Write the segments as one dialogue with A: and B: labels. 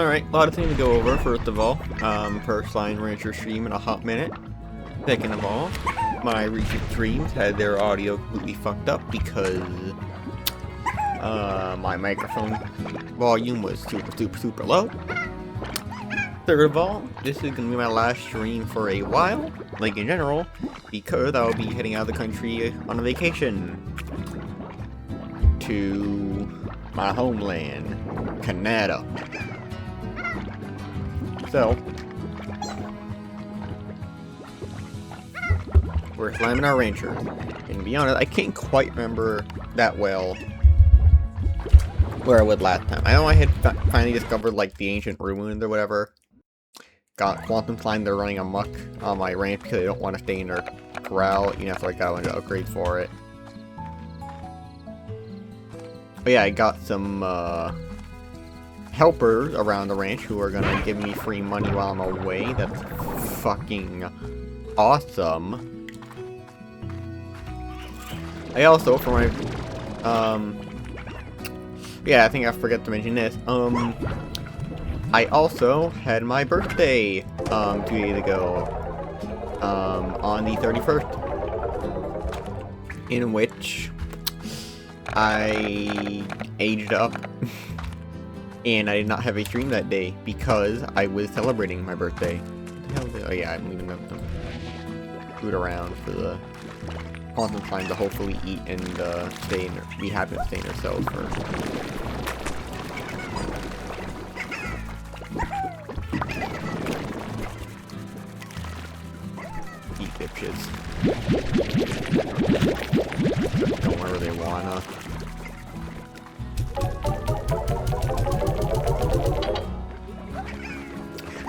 A: Alright, a lot of things to go over. First of all, first line Rancher stream in a hot minute. Second of all, my recent streams had their audio completely fucked up because my microphone volume was super low. Third of all, this is gonna be my last stream for a while, like in general, because I'll be heading out of the country on a vacation to my homeland, Canada. So, we're slamming our Rancher. And to be honest, I can't quite remember that well where I would last time. I know I had finally discovered like the ancient ruins or whatever. Got Quantum Slime, they're running amok on my ranch because they don't want to stay in their corral, you know, so I got one to upgrade for it. But yeah, I got some helpers around the ranch who are gonna give me free money while I'm away. That's fucking awesome. I also, for my, yeah, I think I forgot to mention this. I also had my birthday, 2 days ago, on the 31st, in which I aged up, and I did not have a stream that day because I was celebrating my birthday. What the hell? Oh yeah, I'm leaving them some food around for the Quantum Slime to hopefully eat and be happy to stay in their cells first. Eat dipshits. Don't wherever they wanna.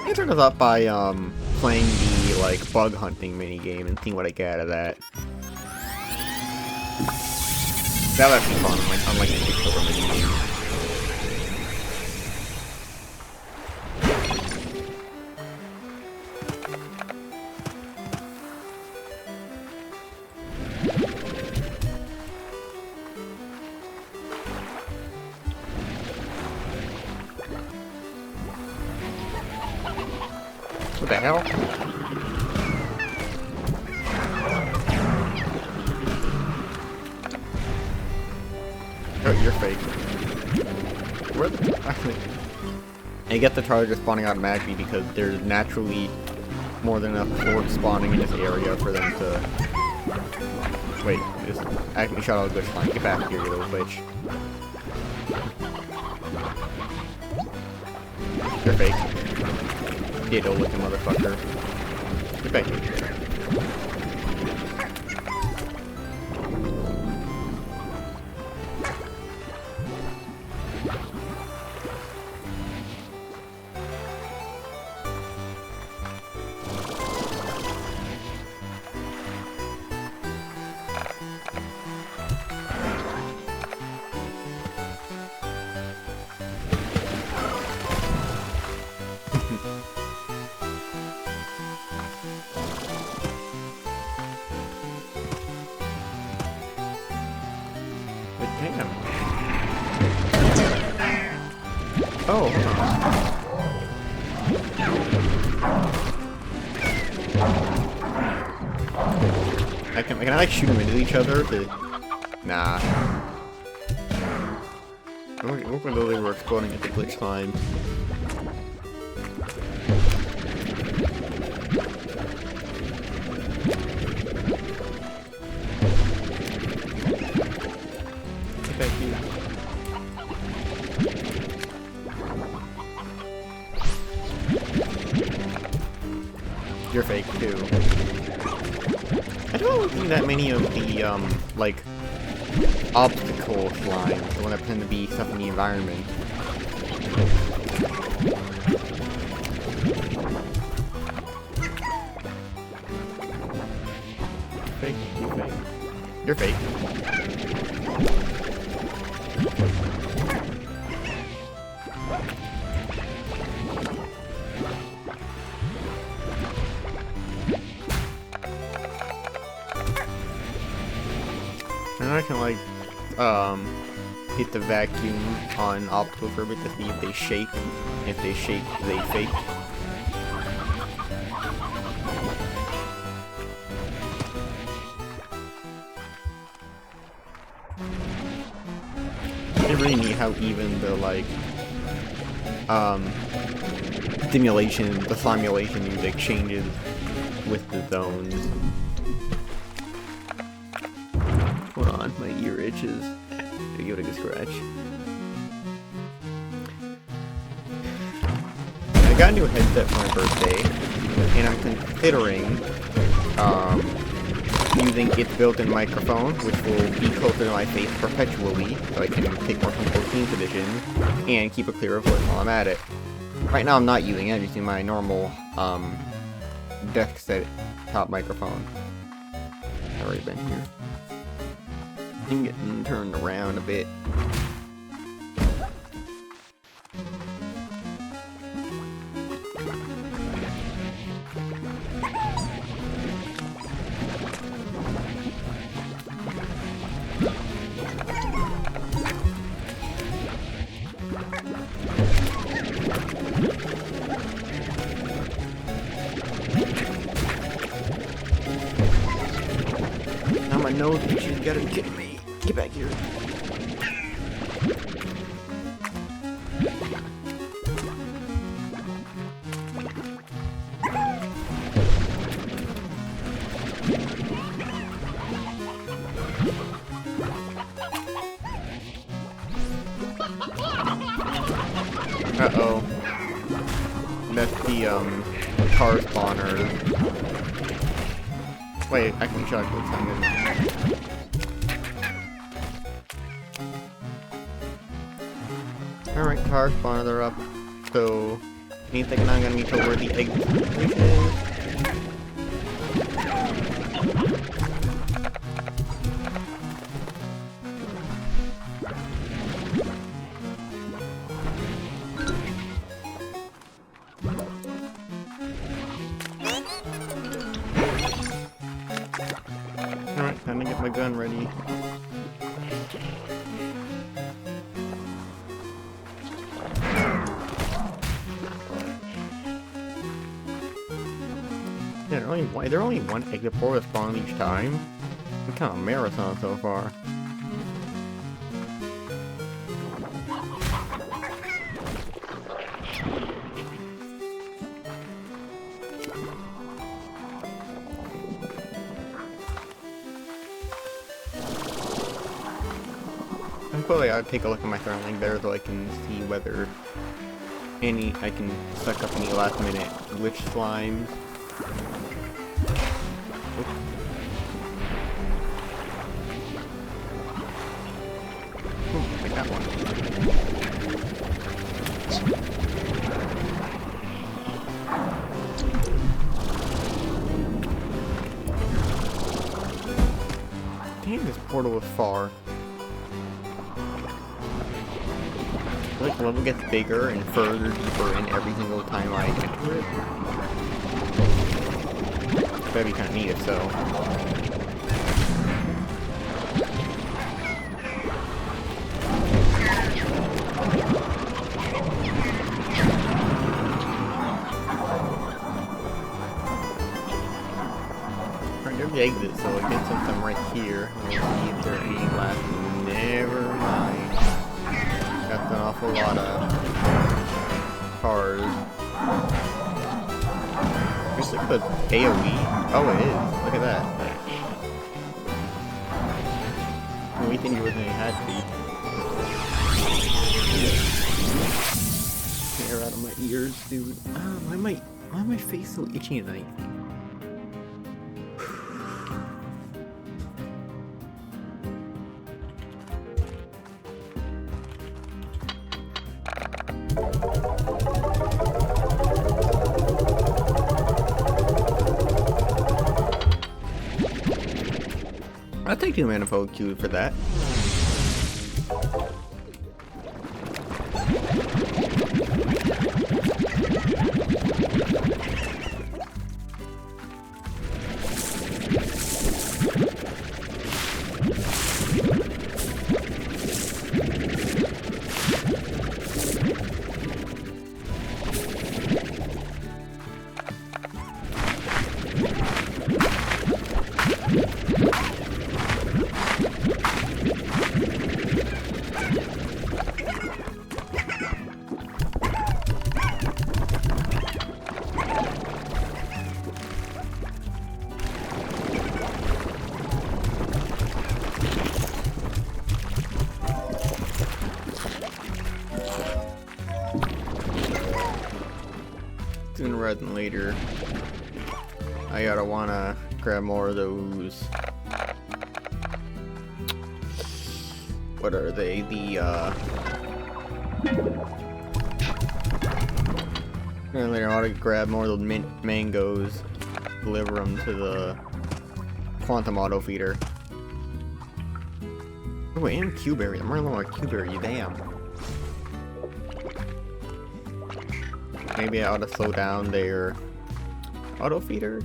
A: I turned this up by playing the like bug hunting mini game and seeing what I get out of that. That was actually fun, unlike the Kickstarter mini game. What the hell? Oh, you're fake. Where the actually? I get the charger spawning automatically because there's naturally more than enough orcs spawning in this area for them to. Wait, this actually shot out a good slime. Get back here, you little bitch. You're fake. Ditto looking motherfucker. Get back here. Damn. Oh, hold on. Can I like shoot them into each other? Nah. What when they were exploding at the glitch slime? You're fake too. I don't see that many of the like obstacle slimes, the one that pretend to be stuff in the environment. Fake, you fake. You're fake. And I can like hit the vacuum on optical for a bit to see if they shake. If they shake, they fake. It's really neat how even the like the simulation music changes with the zones. Hold on, my ear itches. Gotta give it a good scratch. I got a new headset for my birthday, and I'm considering using its built-in microphone, which will be closer to my face perpetually, so I can take more comfortable team positions and keep a clearer voice while I'm at it. Right now I'm not using it, I'm using my normal desk set top microphone. I've already been here. I'm getting turned around a bit. Now my nose itches, you gotta be kidding me. Get back here. Uh-oh. That's the, car spawner. Wait, I can shock this thing. Alright, car spawner, they're up. So, anything I'm gonna need to where the exit is. Alright, time to get my gun ready. Yeah, they're only one exit portal spawn each time. It's kind of a marathon so far. I'm probably I'll take a look at my thermal there so I can see whether I can suck up any last minute glitch slimes. I got one. Damn, this portal is far. Like the level gets bigger and further deeper in every single time I enter it. That'd be kind of neat if so. Alright, there's the exit, so I guess since I'm right here, we'll see if there are any last. Never mind. That's an awful lot of cars. Is it the AoE? Oh, it is. Look at that. We think it was any had to be. Hair out of my ears, dude. Why am my face so itchy tonight? I'll take 2 manifold cube for that. rather than later. I gotta wanna grab more of those. What are they? Later I ought to grab more of those mint mangoes, deliver them to the quantum auto feeder. Oh, and Q-berry. I'm running low on Q-berry, damn. Maybe I ought to slow down their auto feeder.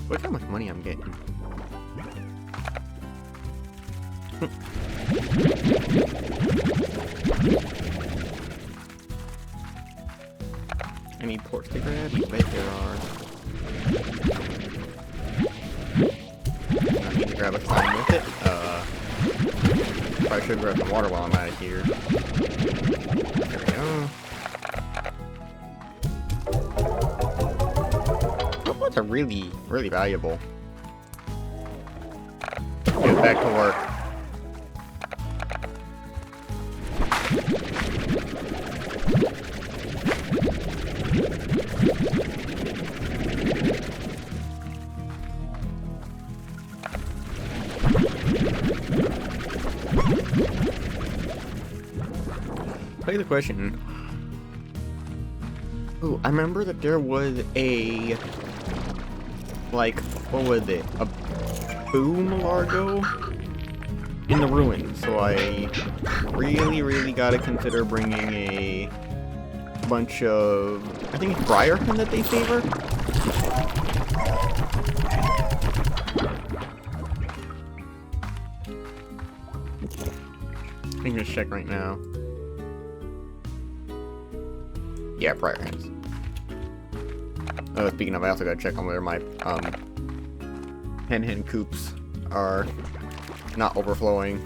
A: Look how much money I'm getting. Any ports to grab? I bet there are. I need to grab a slime with it. Probably should grab some water while I'm out of here. There we go. Robots are really, really valuable. Get back to work. Play the question. Oh, I remember that there was a, like, what was it? A boom largo in the ruins. So I really, really gotta consider bringing a bunch of, I think it's Briarhen that they favor. I'm gonna check right now. Yeah, Briarhens. Oh, speaking of, I also gotta check on whether my hen coops are not overflowing.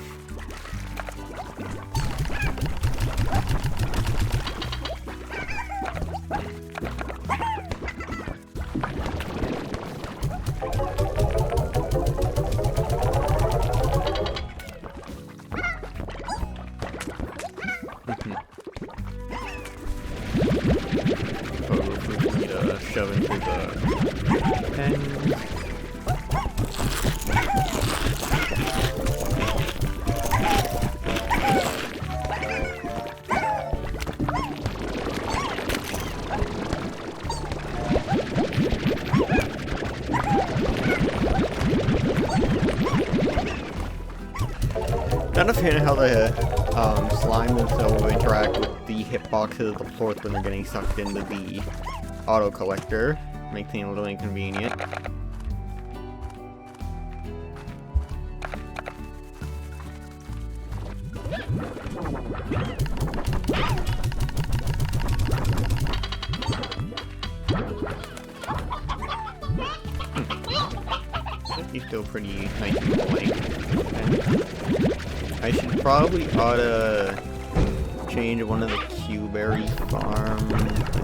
A: Shove into the pen. Not a fan of how the slime themselves interact with the hitboxes of the floors when they're getting sucked into the auto collector. Makes things a little inconvenient. He's still pretty nice and blank. I should probably oughta change one of the Q-berry farms,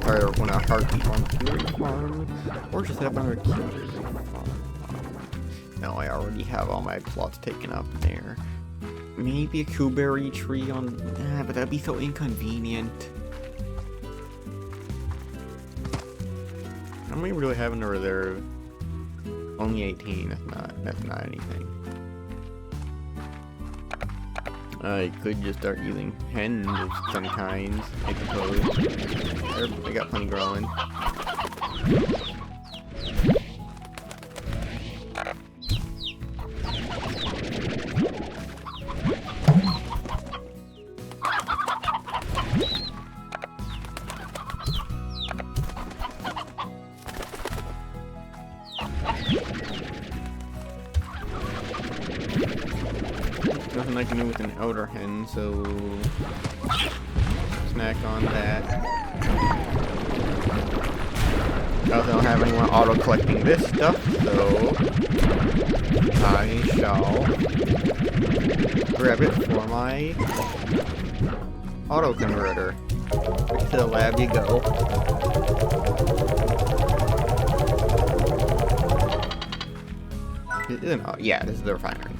A: or one of Heartbeat farms, Q-berry farms, or just have another Q-berry farm. No, I already have all my plots taken up there. Maybe a Q-berry tree on, but that'd be so inconvenient. How many really have in the reserve? Only 18. That's not anything. I could just start using hens of some kinds, I suppose. I got plenty growing. Nothing I can do with an outer hen, so snack on that. I also don't have anyone auto collecting this stuff, so I shall grab it for my auto converter. Back to the lab you go. Yeah, this is the refinery.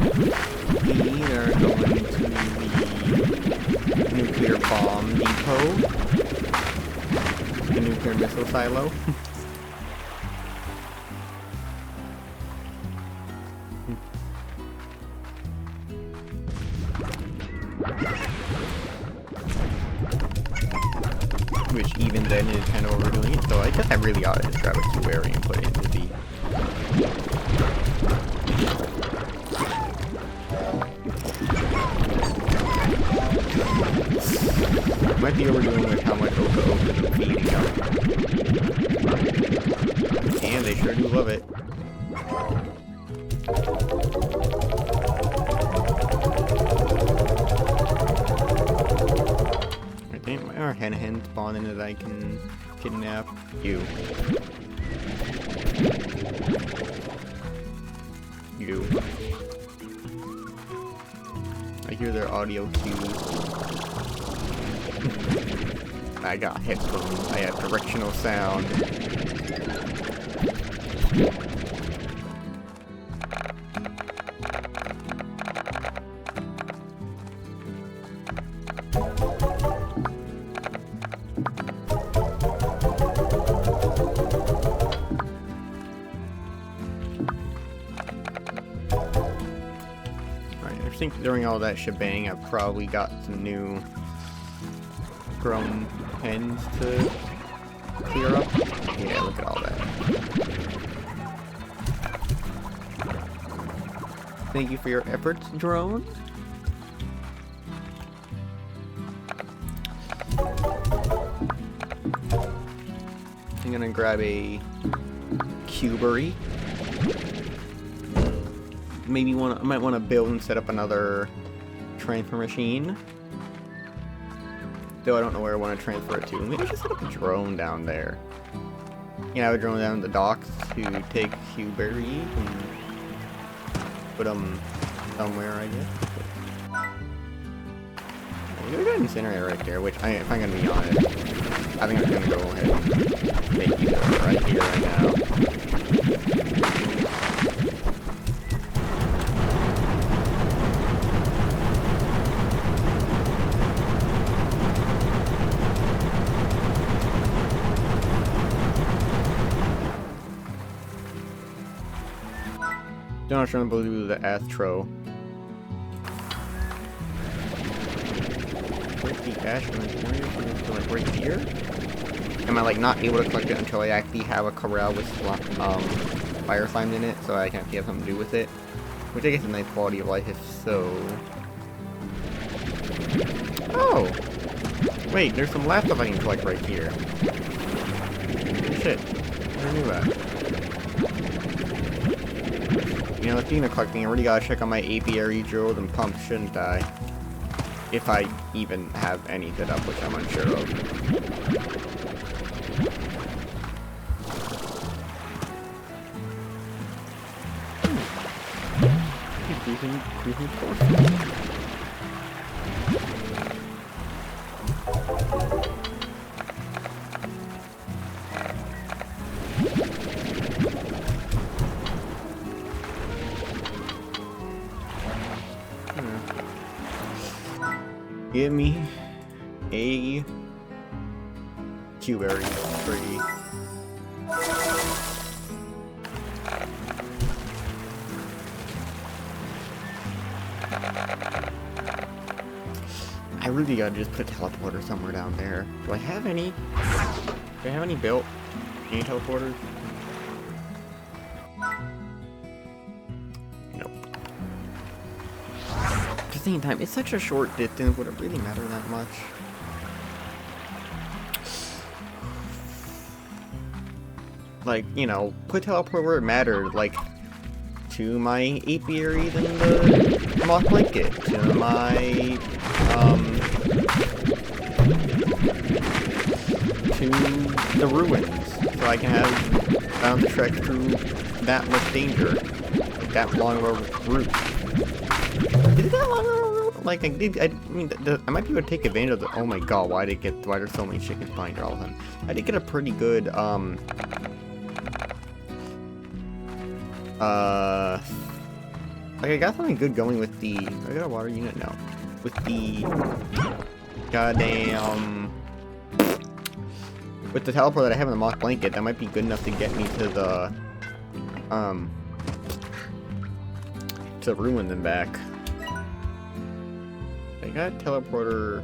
A: We are going to the nuclear bomb depot. The nuclear missile silo. Which even then is kind of overdoing it, so I guess I really ought to just grab a Q-Berry and put it into the... Might be overdoing with how much Oka Oka is feeding them. And they sure do love it. Or hen spawning that I can kidnap you. You. I hear their audio cues. I got headphones. I have directional sound. I think during all that shebang, I've probably got some new drone pens to clear up. Yeah, look at all that. Thank you for your efforts, drone. I'm gonna grab a Q-Berry. Maybe I might want to build and set up another transfer machine. Though I don't know where I want to transfer it to. Maybe I should set up a drone down there. Yeah, I would drone down the docks to take Q-Berries and put them somewhere, I guess. We got an incinerator right there, which if I'm gonna be honest, I think I'm gonna go ahead and make you right here, right now. Don't try to do the Astro. Where's the Astro incinerator? Like right here? Am I like not able to collect it until I actually have a corral with fire slimes in it, so I can actually have something to do with it? Which I guess is a nice quality of life if so. Oh! Wait, there's some laptop I can collect right here. Shit. Never knew that. You know, speaking of collecting, I really gotta check on my apiary drills and pumps, shouldn't I? If I even have any set up, which I'm unsure of. Cruising course. Give me a Q-Berry free. I really gotta just put a teleporter somewhere down there. Do I have any? Do I have any built? Any teleporters? Nope. At the same time, it's such a short distance, would it really matter that much? Like, you know, put teleport where it mattered, like, to my apiary than the mock blanket, to my, to the ruins, so I can have, I don't have to trek through that much danger, like that long of a route. Is it that long of a route? Like, I mean, I might be able to take advantage of the, oh my god, why there's so many chickens behind here all of a sudden? I did get a pretty good, a Like, I got something good going with the... I got a water unit? No. With the... goddamn... With the teleport that I have in the moss blanket, that might be good enough to get me to the... to ruin them back. I got a teleporter...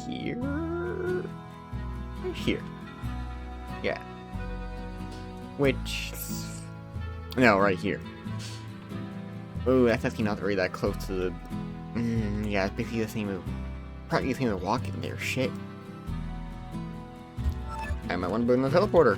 A: here? Here. Yeah. Which... no, right here. Oh, that's actually not really that close to the... yeah, it's basically the same as... probably the same as walking there, shit. I might want to build a teleporter.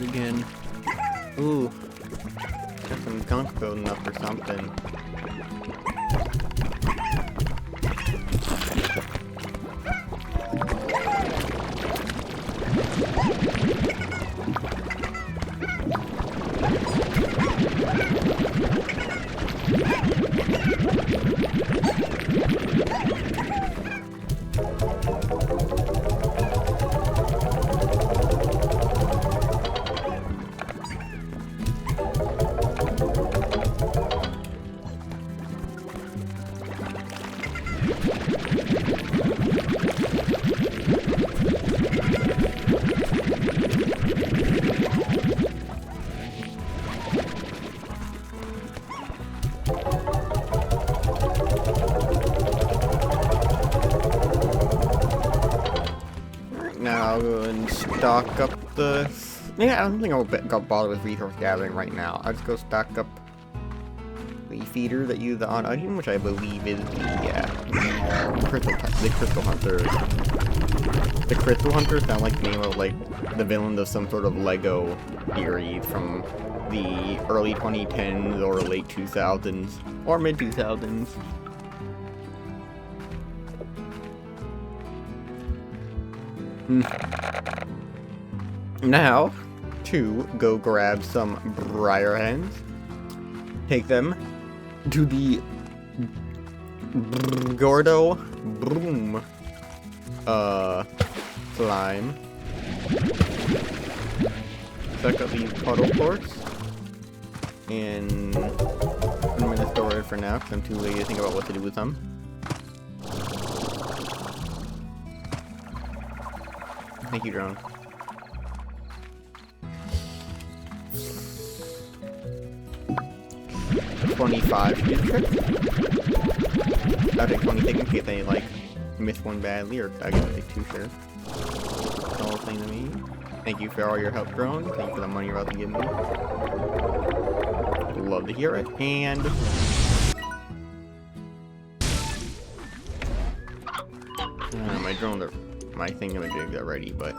A: Again. Ooh. Got some gunk building up or something. Now I'll go and stock up the... yeah, I don't think I'll bother with resource gathering right now. I'll just go stock up the feeder that uses the on item, which I believe is the crystal hunter. The crystal hunters sound like the name of like the villain of some sort of Lego series from the early 2010s or late 2000s or mid 2000s. Now, to go grab some briar hens, take them to the Gordo Broom slime. Suck up these puddle quartz and put them in the storage for now because I'm too lazy to think about what to do with them. Thank you, drone. $25 should be the trip. I'll take 20 in case they like miss one badly, or I guess take 2 shares. That's all thing to me. Thank you for all your help, drone. Thank you for the money you're about to give me. Love to hear it. And my drones are my thingamajigs are ready, but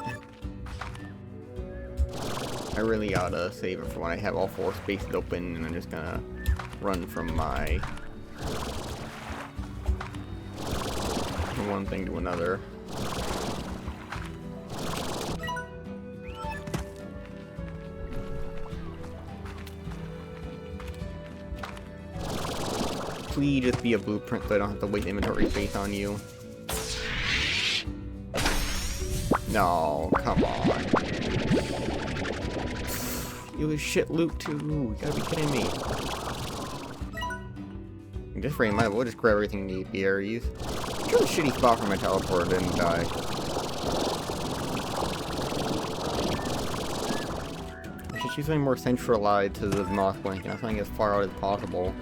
A: I really oughta save it for when I have all 4 spaces open, and I'm just gonna run from my one thing to another. Please just be a blueprint so I don't have to waste inventory space on you. No, come on. It was shit loot too. You gotta be kidding me. At this rate, we'll just grab everything in the areas. It's a shitty spot for my teleporter didn't die. I should choose something more centralized to the moss blanket, not something as far out as possible.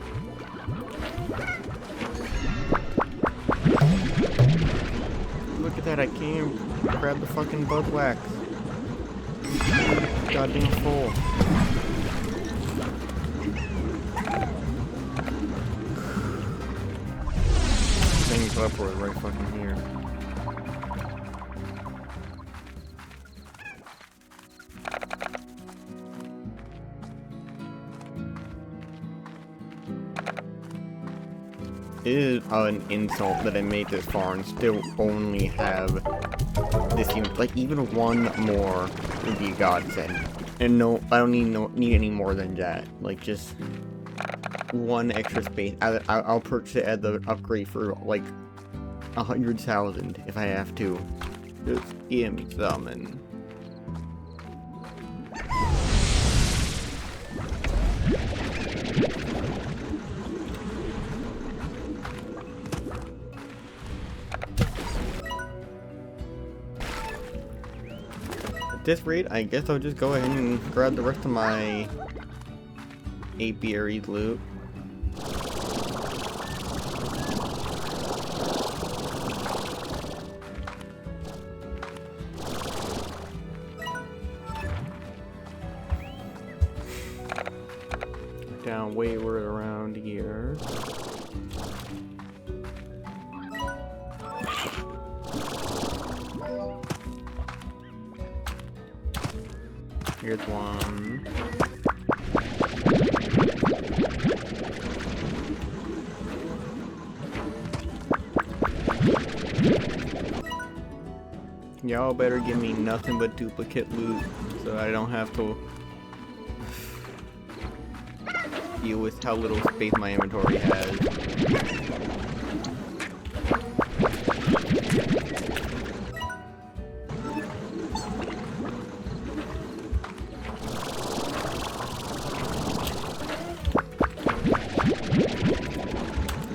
A: Look at that, I can't grab the fucking bug wax. Goddamn full. Things teleport right fucking here. It is an insult that I made this far and still only have this unit. Like, even one more would be a godsend. And no, I don't need any more than that. Like, just one extra space. I'll purchase it at the upgrade for like 100,000 if I have to. Just give me something. At this rate, I guess I'll just go ahead and grab the rest of my apiaries loot. Down wayward around here. Here's one. Y'all better give me nothing but duplicate loot so I don't have to deal with how little space my inventory has.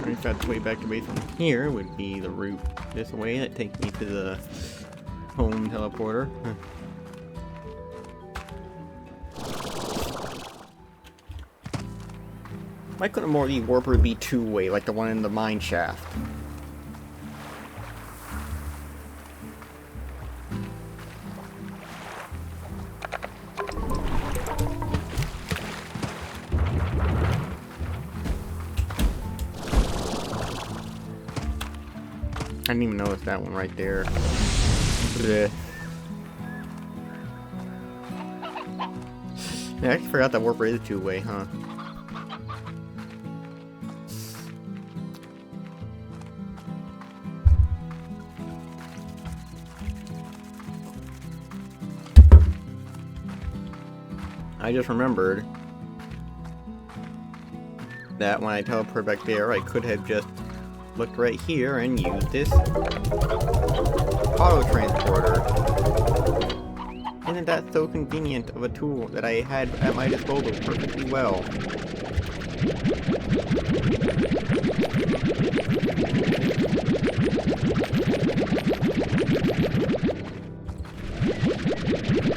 A: In fact, the way back to base from here would be the route this way that takes me to the home teleporter. Why couldn't more the warper be two-way, like the one in the mine shaft? I didn't even notice that one right there. Blech. Yeah, I actually forgot that warper is two-way, huh? I just remembered that when I teleport back there, I could have just looked right here and used this auto transporter. Isn't that so convenient of a tool that I had at my disposal perfectly well?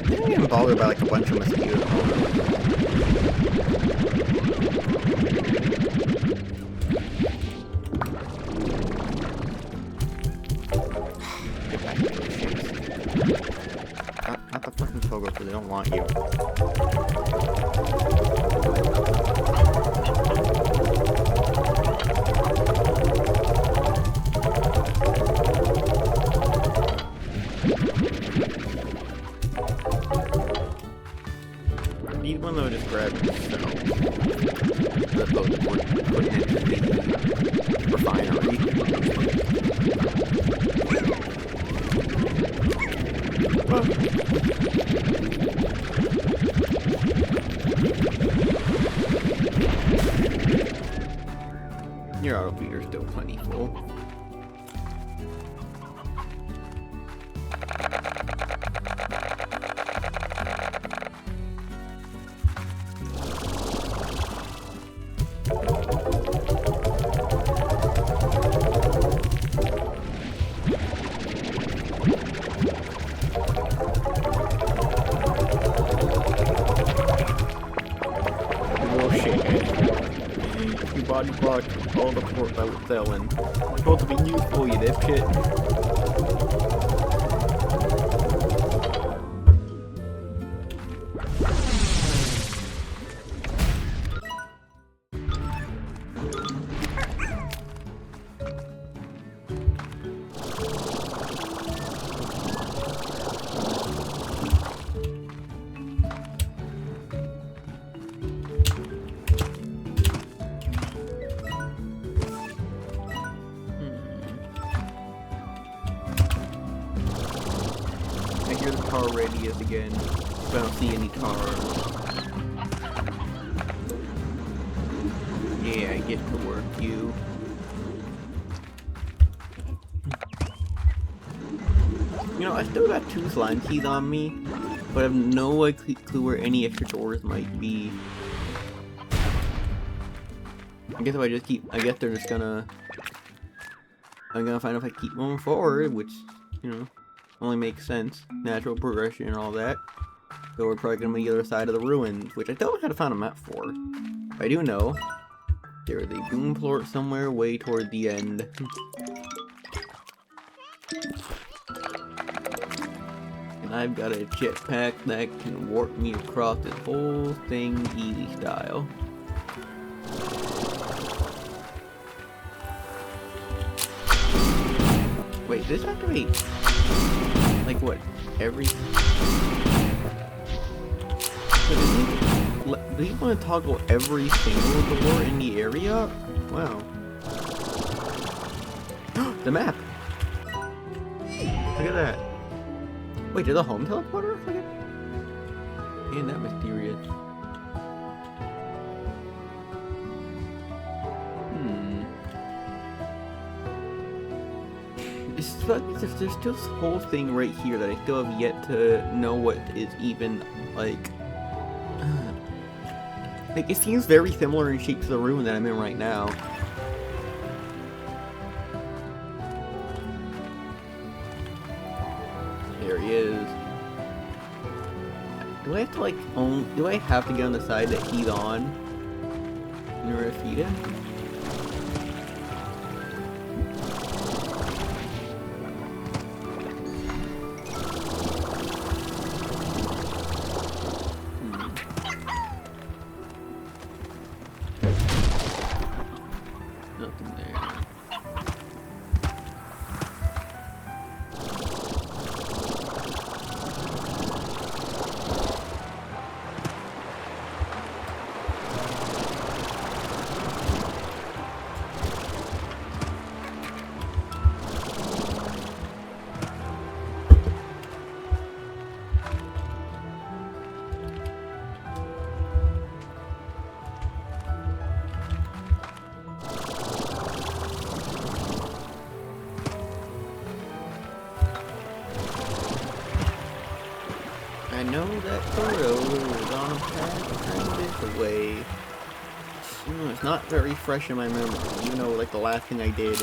A: I didn't get bothered by like a bunch of mosquitoes. Get back to those shits. Not the fucking Togo, because they don't want you. These one though just grab themselves. As opposed to putting it into the refinery. Well, your auto feeder's still plentiful. Body blocked all the port I was selling. I'm supposed to be useful, you dipshit. clear the tar radius again. If I don't see any tar. Yeah, get to work, you. You know, I still got 2 slime keys on me, but I have no clue where any extra doors might be. I guess if I just keep, I guess they're just gonna, I'm gonna find if I keep moving forward, which, you know, only makes sense. Natural progression and all that. So we're probably gonna be the other side of the ruins, which I don't know how to find a map for. But I do know there is a doom plort somewhere way toward the end. And I've got a jetpack that can warp me across this whole thing easy style. Wait, does this activate, like what, every... So do you want to toggle every single door in the area? Wow. The map! Look at that. Wait, there's a home teleporter? Look at... Ain't that mysterious. There's still this whole thing right here that I still have yet to know what is even, like... Like, it seems very similar in shape to the ruin that I'm in right now. There he is. Do I have to, like, do I have to get on the side that he's on in order to feed him? I know that photo was on a path this way. It's not very fresh in my memory, even though like the last thing I did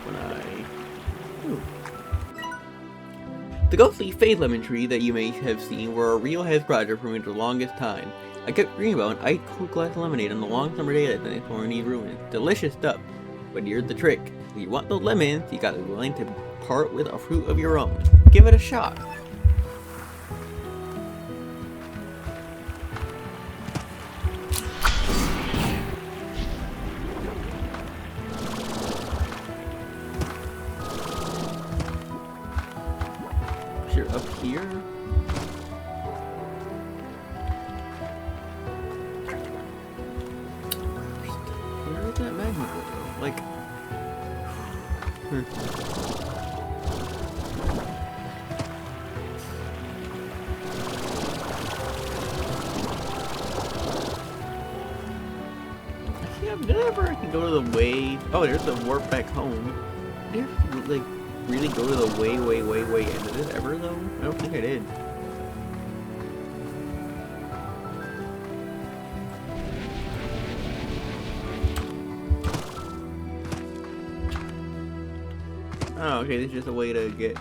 A: when The ghostly Fade Lemon Tree that you may have seen were a real head scratcher for me for the longest time. I kept dreaming about an ice-cold glass of lemonade on the long summer day that I exploring these ruins. Delicious stuff. But here's the trick. If you want the lemons, you gotta be willing to part with a fruit of your own. Give it a shot. You're up here? Where is that magnet go? Like... Did I ever go to the way? Oh, there's the warp back home. Did I ever, like, really go to the way end of this ever, though? I don't think I did. Oh, okay, this is just a way to get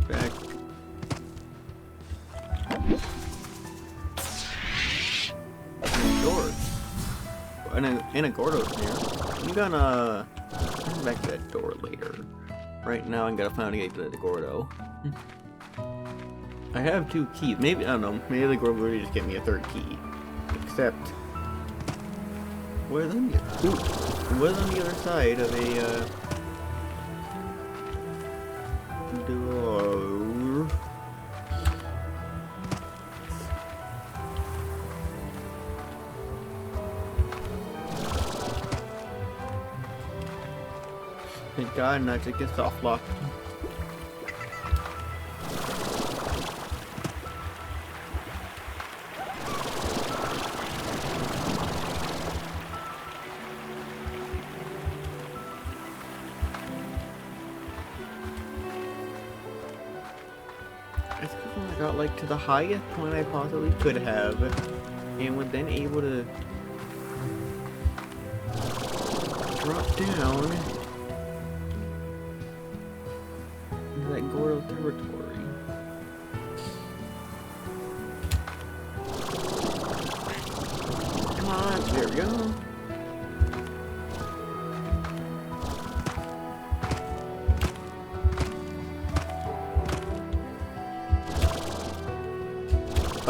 A: back. Doors. And a Gordo's here. I'm gonna come back to that door later. Right now, I'm gonna finally get to the Gordo. I have 2 keys. Maybe, I don't know. Maybe the Gordo will just get me a 3rd key. Except, what is on the other side of a door? Thank God, not to get soft locked. I think I got like to the highest point I possibly could have, and was then able to drop down into that Gordo territory. Come on, there we go.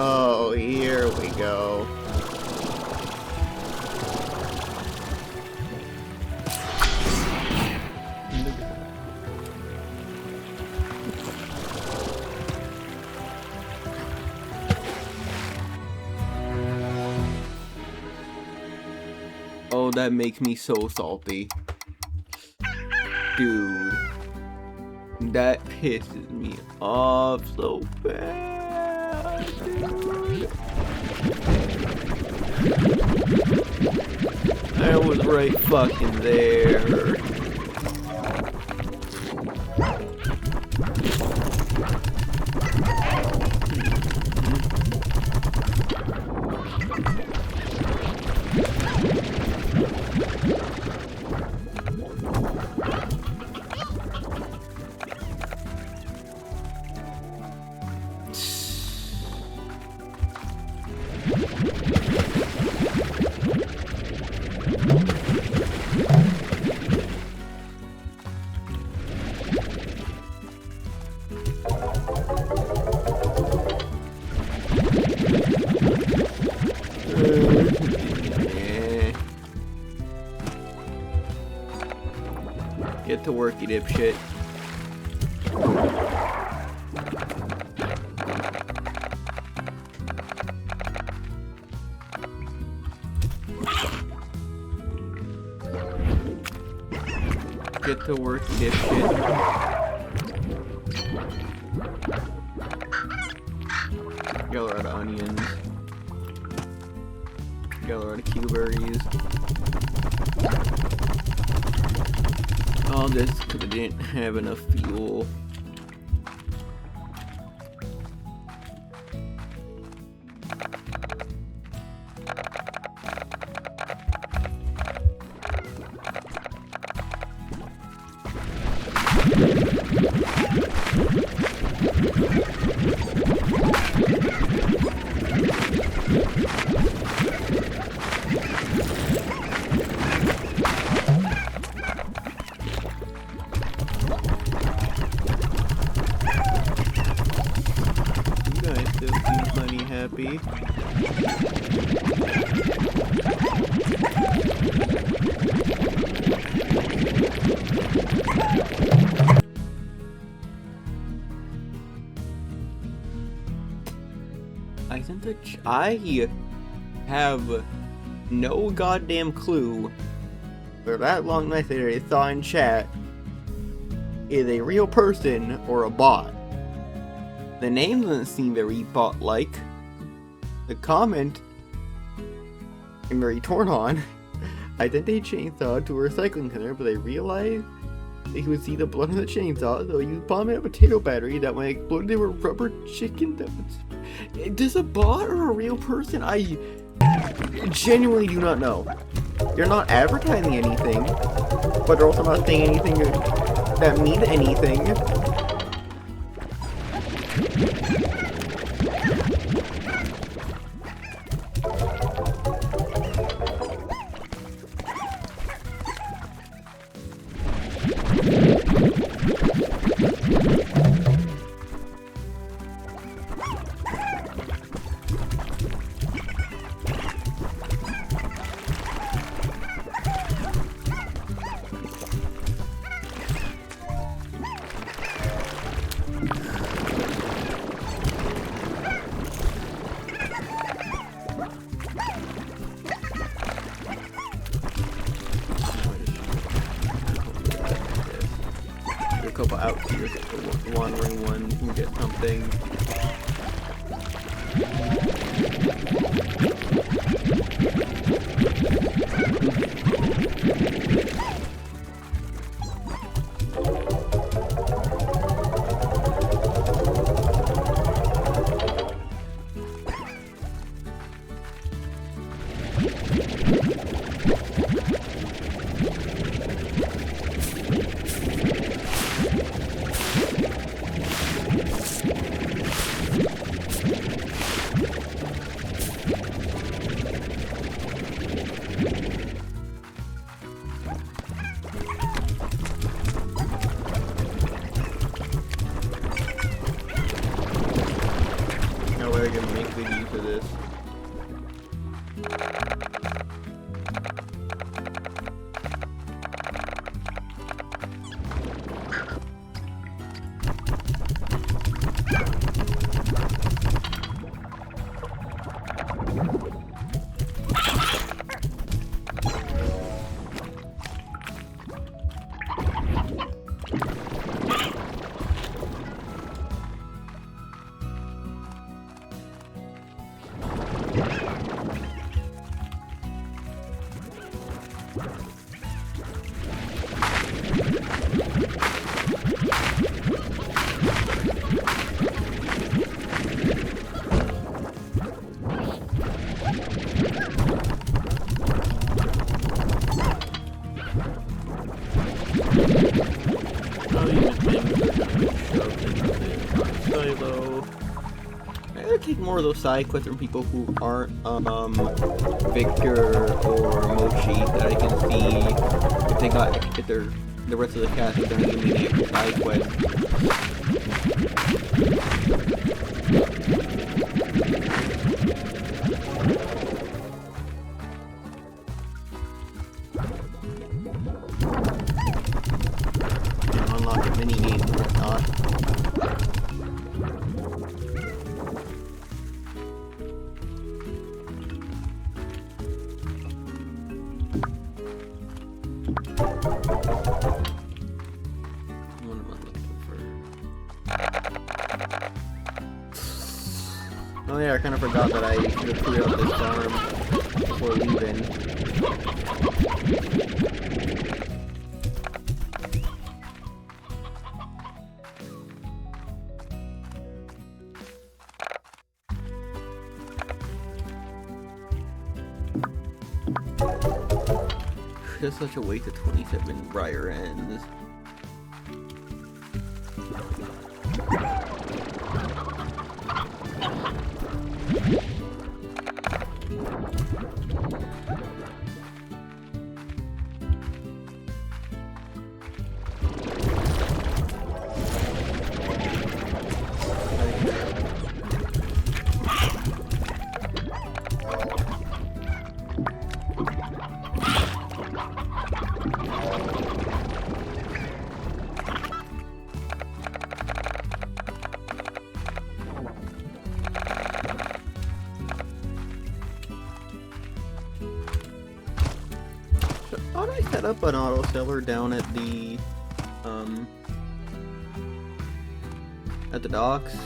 A: Oh, here we go. Oh, that makes me so salty. Dude. That pisses me off so bad, dude. I was right fucking there. Get to work, you dipshit. Get to work, you dipshit. Got a lot of onions. Got a lot of cuberries. All this because I didn't have enough fuel. Happy. I think that I have no goddamn clue whether that long message I saw in chat is a real person or a bot. The name doesn't seem very bot-like. The comment I'm very torn on. I sent a chainsaw to a recycling center, but I realized that he would see the blood on the chainsaw, so I used bomb and a potato battery that when I exploded they were rubber chicken donuts. Is this a bot or a real person? I genuinely do not know. They're not advertising anything, but they're also not saying anything that means anything. Couple out here, the wandering one can get something. Even things are gonna get shoved into the silo. I gotta take more of those side quests from people who aren't, Victor or Mochi that I can see if they're, the rest of the cast is gonna give me the extra side quest. And unlock the mini games and whatnot. Oh yeah, I kind of forgot that I should have cleared out this farm before leaving. Just such a waste of 27 briar ends. How do I set up an auto seller down at the docks?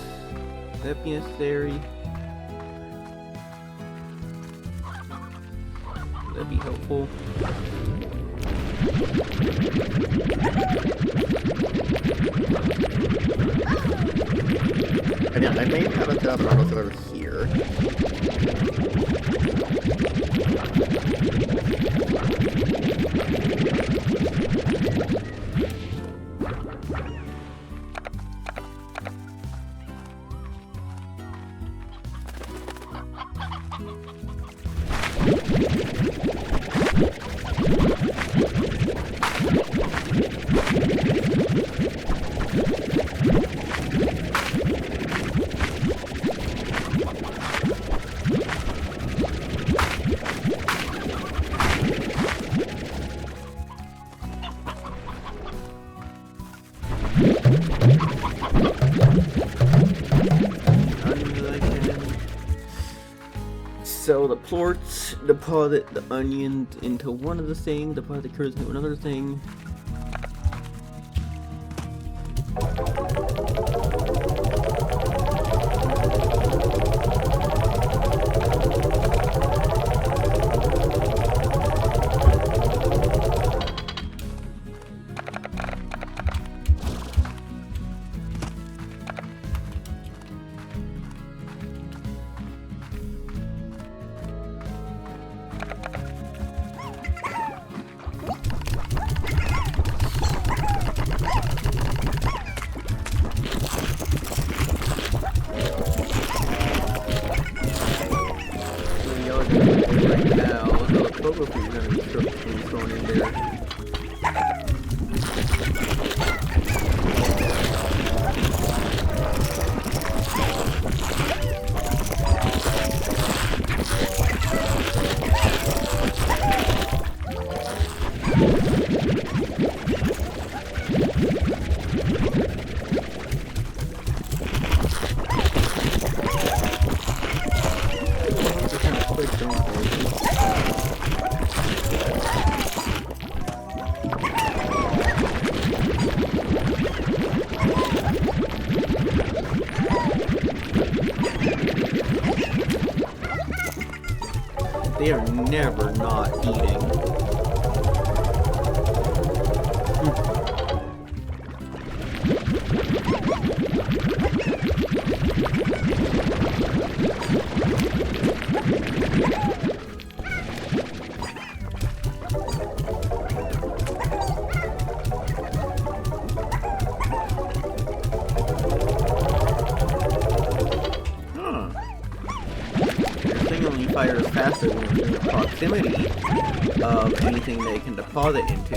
A: Would that be necessary? Would that be helpful? Again, I may have to set up an auto seller here. Sell the plorts, deposit the onions into one of the things, deposit the curds into another thing. also in the proximity of anything they can deposit into.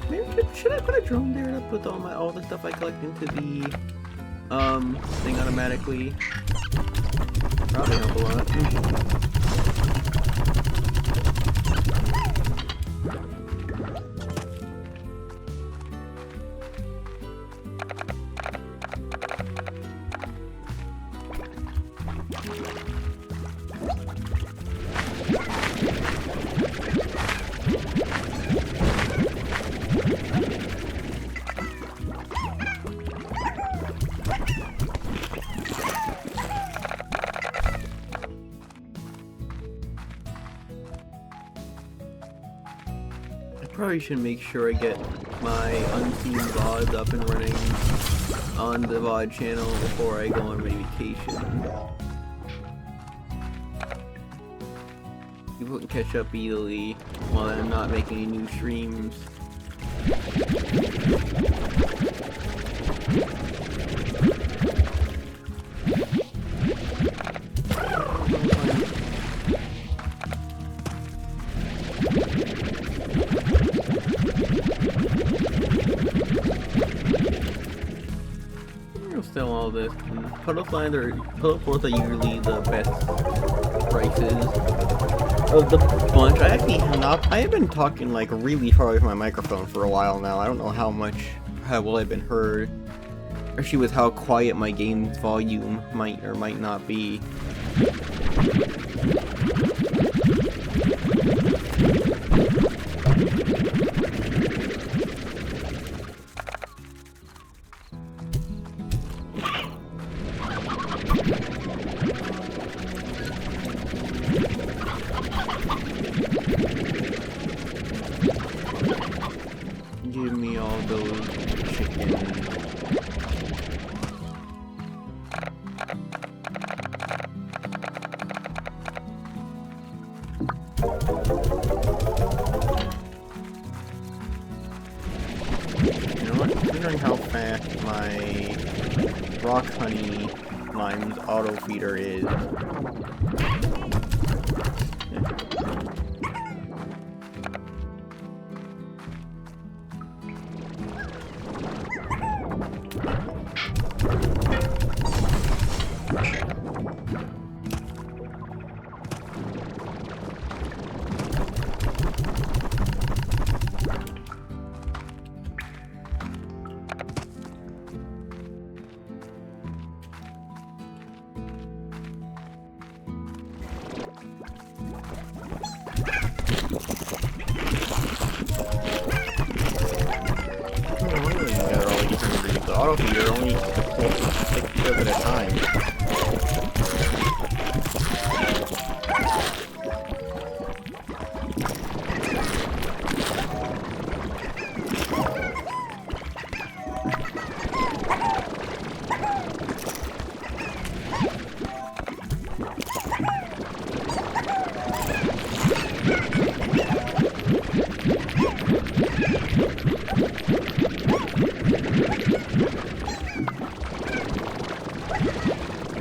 A: Maybe should I put a drone there to put all the stuff I collect into the thing automatically? Probably help a lot. Probably should make sure I get my unseen VODs up and running on the VOD channel before I go on my vacation. People can catch up easily while I'm not making any new streams. Still all this. Puddle port are usually the best prices of the bunch. I have been talking like really far away from my microphone for a while now. I don't know how well I've been heard, especially with how quiet my game's volume might or might not be. Give me all those chickens. You know what? Considering how fast my rock honey lime's auto feeder is. The auto feeder only pulls 6 kills at a time.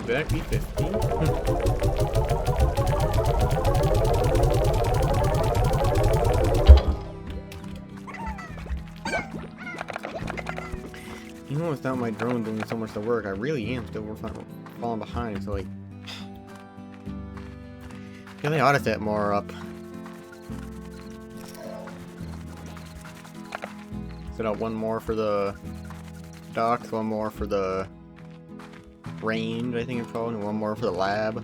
A: Back B50. Even without my drone doing so much of the work, I really am still falling behind, so like... I feel like I ought to set more up. Set out one more for the docks, one more for the range, I think it's called, and one more for the lab.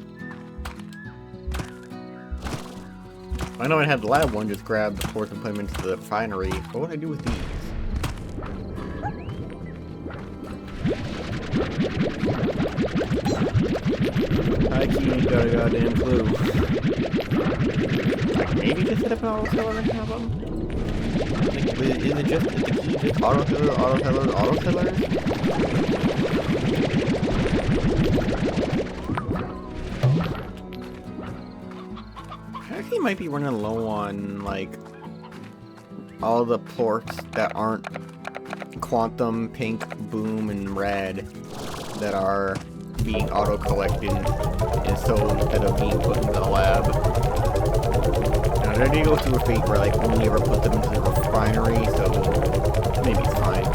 A: I know I had the lab one, just grab the ports and put them into the refinery. What would I do with these? I ain't got a goddamn clue. Like maybe just set up an auto-seller and have them? Like, is the key just auto-sellers? I actually might be running low on, like, all the ports that aren't Quantum, Pink, Boom, and Red that are being auto-collected and sold instead of being put into the lab. Now, they did go through a fate where, like, only ever put them into the refinery, so maybe it's fine.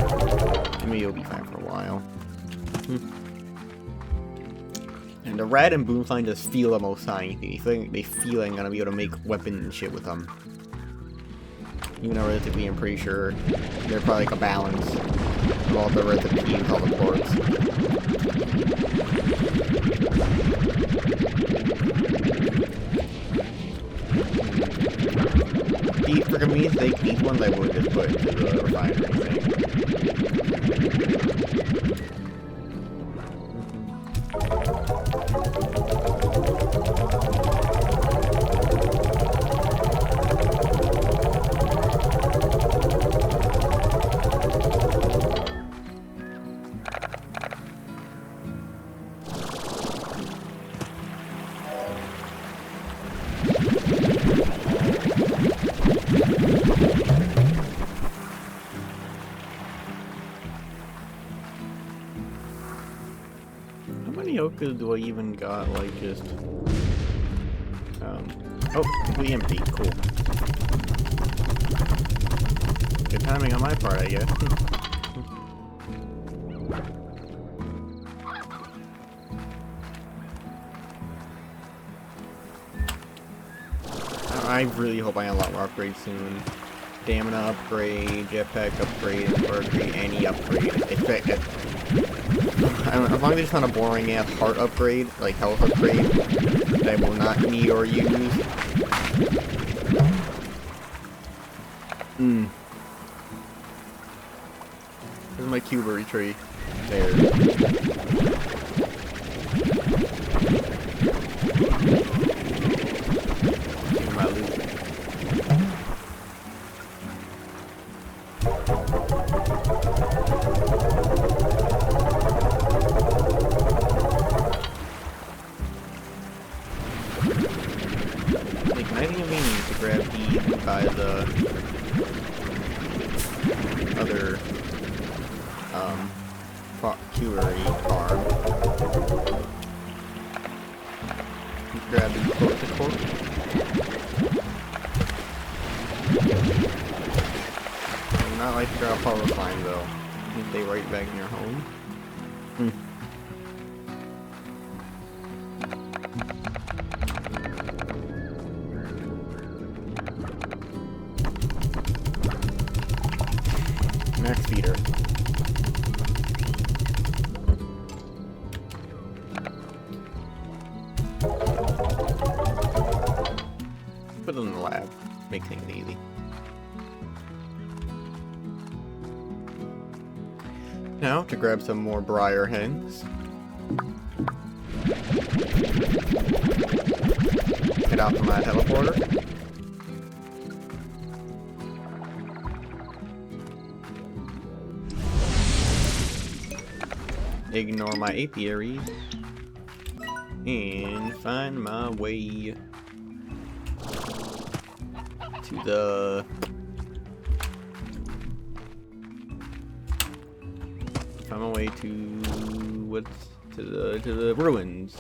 A: Maybe it'll be fine for a while. And the Red and Boom sign just feel the most sciencey. They feel I'm gonna be able to make weapons and shit with them. Even though realistically, I'm pretty sure they're probably like a balance of all the recipes and all the ports. For convenience sake, these ones I would just put into the refinery thing. Do I even got, like, just... oh, completely empty. Cool. Good timing on my part, I guess. I really hope I unlock more upgrades soon. Stamina upgrade, jetpack upgrade, or upgrade, any upgrade. As long as it's not a boring ass heart upgrade, like health upgrade, that I will not need or use. This is my cuberry tree. There. My loot. By the other cubery farm. Grab the cork. Not like to grab power line though. You stay right back in your home. Max feeder. Put it in the lab. Make things easy. Now to grab some more briar hens. Head out to my teleporter. Ignore my apiary and find my way to the to the ruins.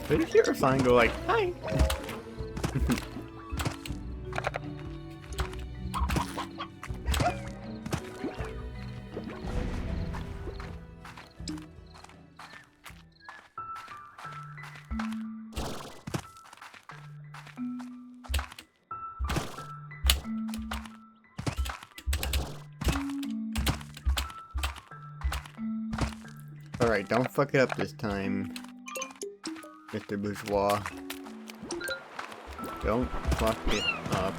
A: Did you hear a sign go like, hi? Alright, don't fuck it up this time, Mr. Bourgeois. Don't fuck it up.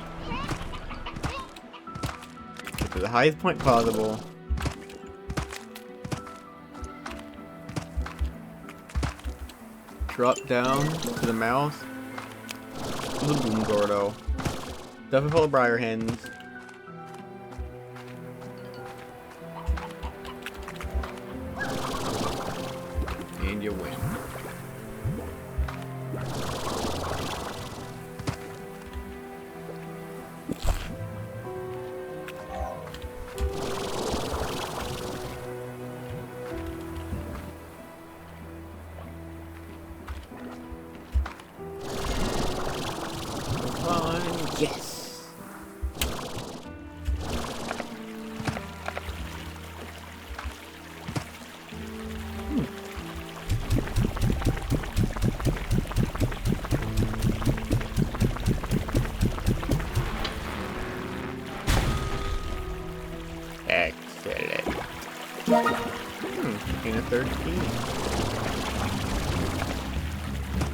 A: Get to the highest point possible. Drop down to the mouth of the Boom Gordo. Stuff it full of briar hens. And you win. Yes! Excellent. Gain a third key.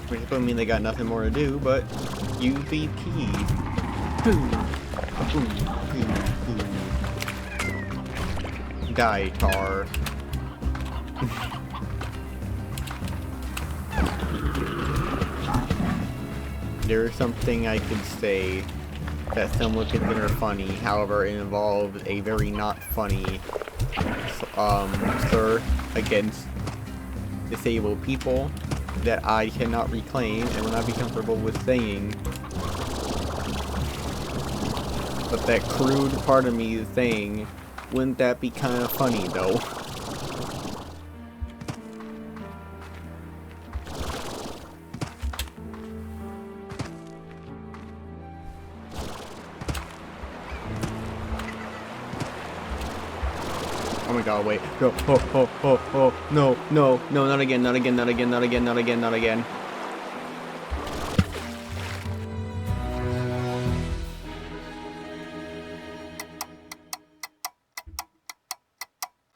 A: Which is going to mean they got nothing more to do, but use the key. Die, tar. There's something I could say that someone could consider funny, however it involves a very not funny slur against disabled people that I cannot reclaim and will not be comfortable with saying. But that crude part of me is saying, wouldn't that be kind of funny though? Oh my god, wait. No, no, no, no, not again, not again, not again, not again, not again, not again.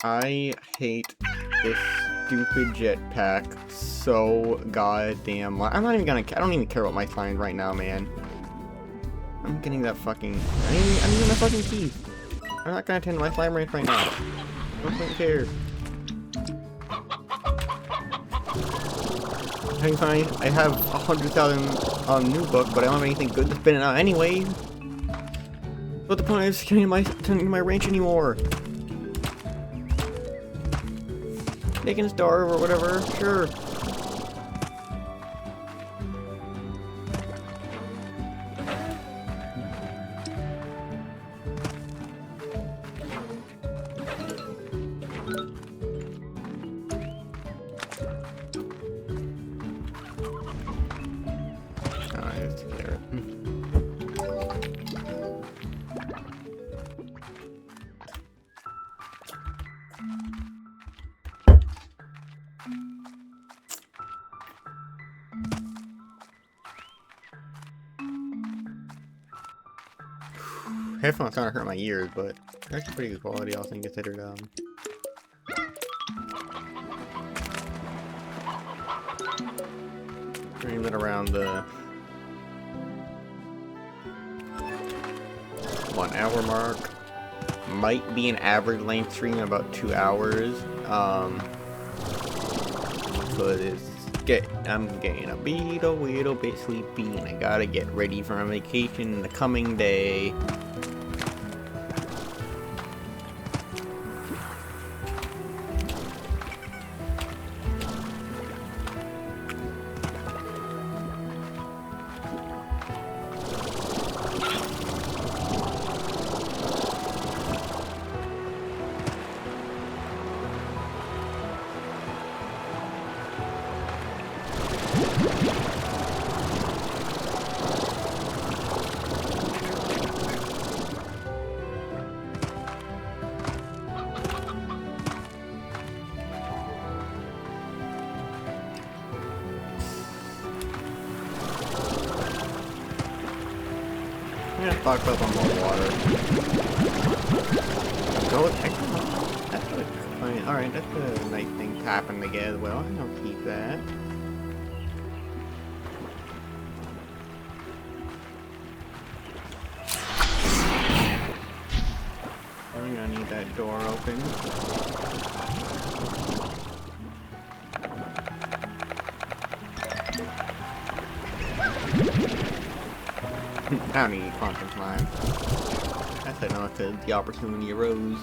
A: I hate this stupid jetpack so goddamn much. I don't even care what my sign right now, man. I'm getting that fucking, I'm getting that fucking key. I'm not gonna attend my slime range right now. I don't care. I have 100,000 new book, but I don't have anything good to spin it out anyway. What's the point of just getting my range anymore? They can starve or whatever, sure. Headphones kind of hurt my ears, but they're actually pretty good quality, all things considered. Stream it around the 1 hour mark. Might be an average length stream, about 2 hours. So it is. I'm getting a little bit sleepy, and I gotta get ready for my vacation in the coming day. I'm gonna stock up on more water. Go with extra. That's good. I mean, alright, that's a nice thing to happen to get as well. I'll keep that. door open. I don't need quantum climb. I said no because the opportunity arose.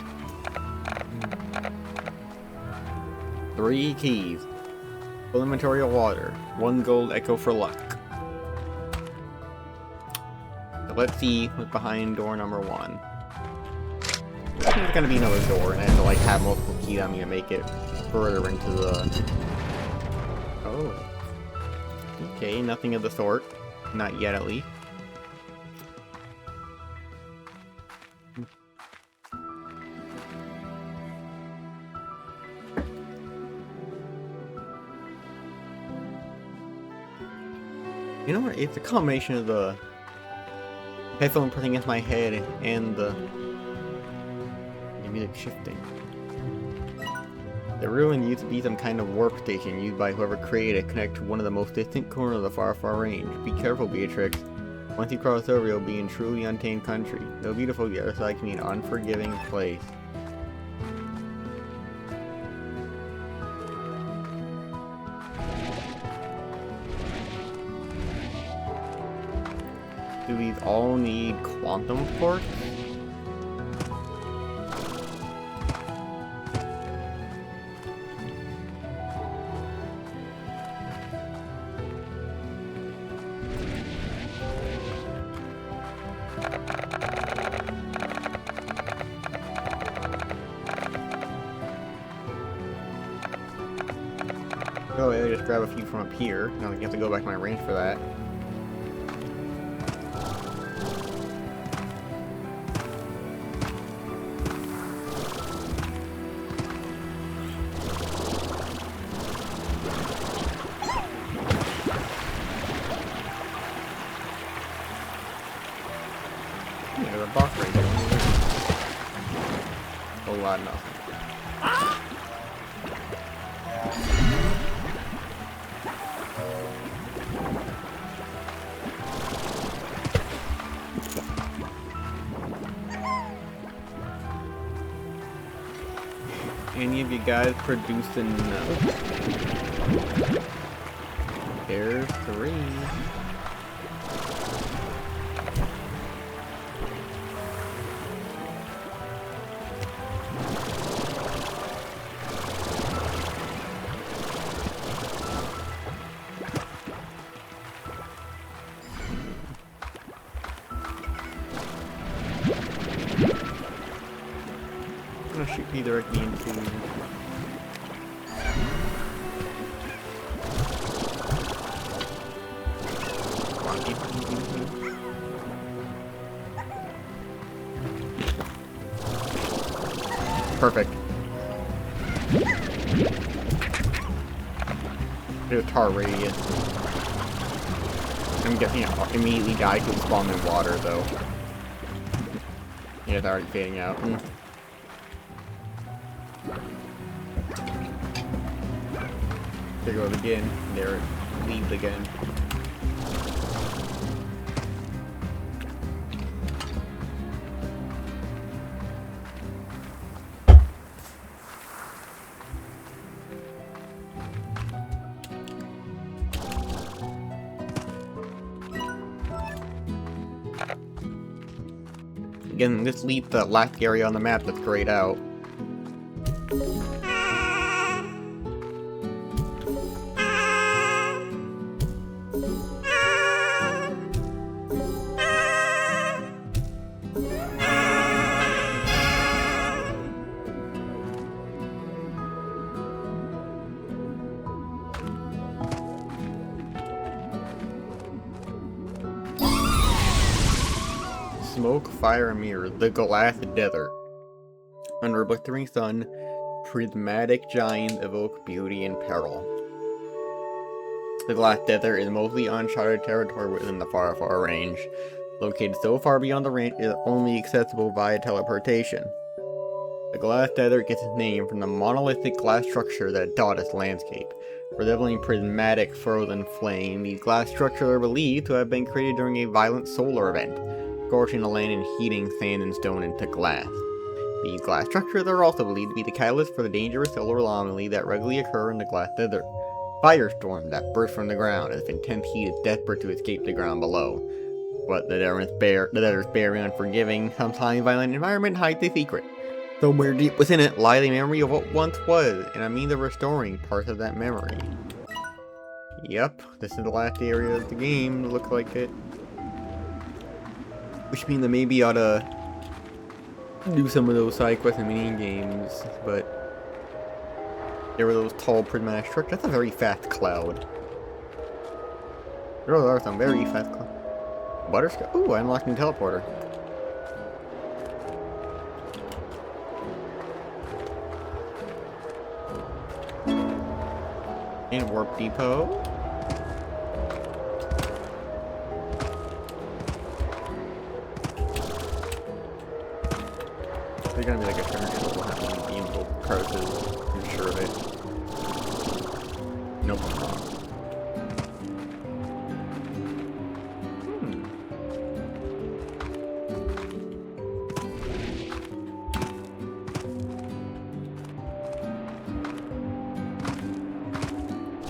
A: 3 keys. Full inventory of water. 1 gold echo for luck. So let's see what's behind door number 1. There's gonna be another door, and I have to like have multiple keys on me to make it further into the... Oh. Okay, nothing of the sort. Not yet, at least. You know what? It's a combination of the headphone pressing against my head and the music shifting. The ruin used to be some kind of warp station used by whoever created it to connect to one of the most distant corners of the far, far range. Be careful, Beatrix. Once you cross over, you'll be in truly untamed country. Though beautiful, the other side can be an unforgiving place. Do these all need quantum force? Oh, yeah, just grab a few from up here. Now I have to go back to my range for that. Yeah, there's a box right there. A lot of nothing. Any of you guys producing There's 3. I'm gonna shoot me directly into... Perfect. Do a tar radius. I'm guessing it immediately died because it spawned in water, though. Yeah, it's already fading out. There it goes again. There it leaves again. Again, this leaves the last area on the map that's grayed out. Smoke, fire, and mirror. The glass desert. Under a blistering sun, prismatic giants evoke beauty and peril. The glass desert is mostly uncharted territory within the far, far range. Located so far beyond the range, it is only accessible via teleportation. The glass desert gets its name from the monolithic glass structure that dot its landscape. Resembling prismatic frozen flame, these glass structures are believed to have been created during a violent solar event, scorching the land and heating sand and stone into glass. These glass structures are also believed to be the catalyst for the dangerous solar anomaly that regularly occur in the glass desert. Firestorm that burst from the ground as intense heat is desperate to escape the ground below. But the desert's barren, unforgiving, sometimes violent environment hides a secret. Somewhere deep within it lies a memory of what once was, and a means of restoring parts of that memory. Yep, this is the last area of the game, looks like it. Which means that maybe I ought to do some of those side quests and mini games, but there were those tall prismatic structures. That's a very fast cloud. There are some very fast clouds. Butterscotch. Ooh, I unlocked a new teleporter. And warp depot. There's gonna be like a turn and we'll have to be little crevices. I'm sure of it. Nope.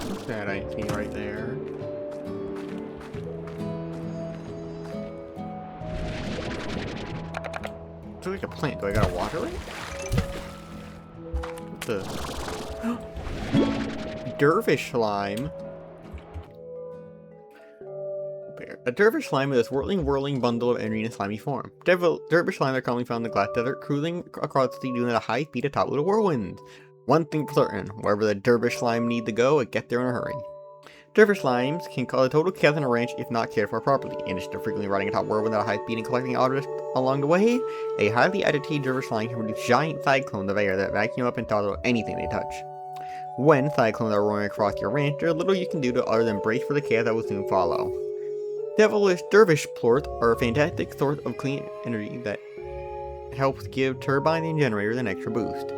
A: What's that I see right there? It's like a plant. Do I gotta water it? What the? Dervish slime. A dervish slime is a whirling bundle of energy in a slimy form. Dervish slime are commonly found in the glass desert, cruising across the sea doing at a high speed atop of the whirlwind. One thing for certain, wherever the dervish slime need to go, it gets there in a hurry. Dervish slimes can cause a total chaos on a ranch if not cared for properly. In addition to frequently riding atop whirlwind at a high speed and collecting objects along the way, a highly agitated dervish slime can produce giant cyclones of air that vacuum up and topple anything they touch. When cyclones are roaring across your ranch, there's little you can do to other than brace for the chaos that will soon follow. Devilish dervish plorts are a fantastic source of clean energy that helps give turbines and generators an extra boost.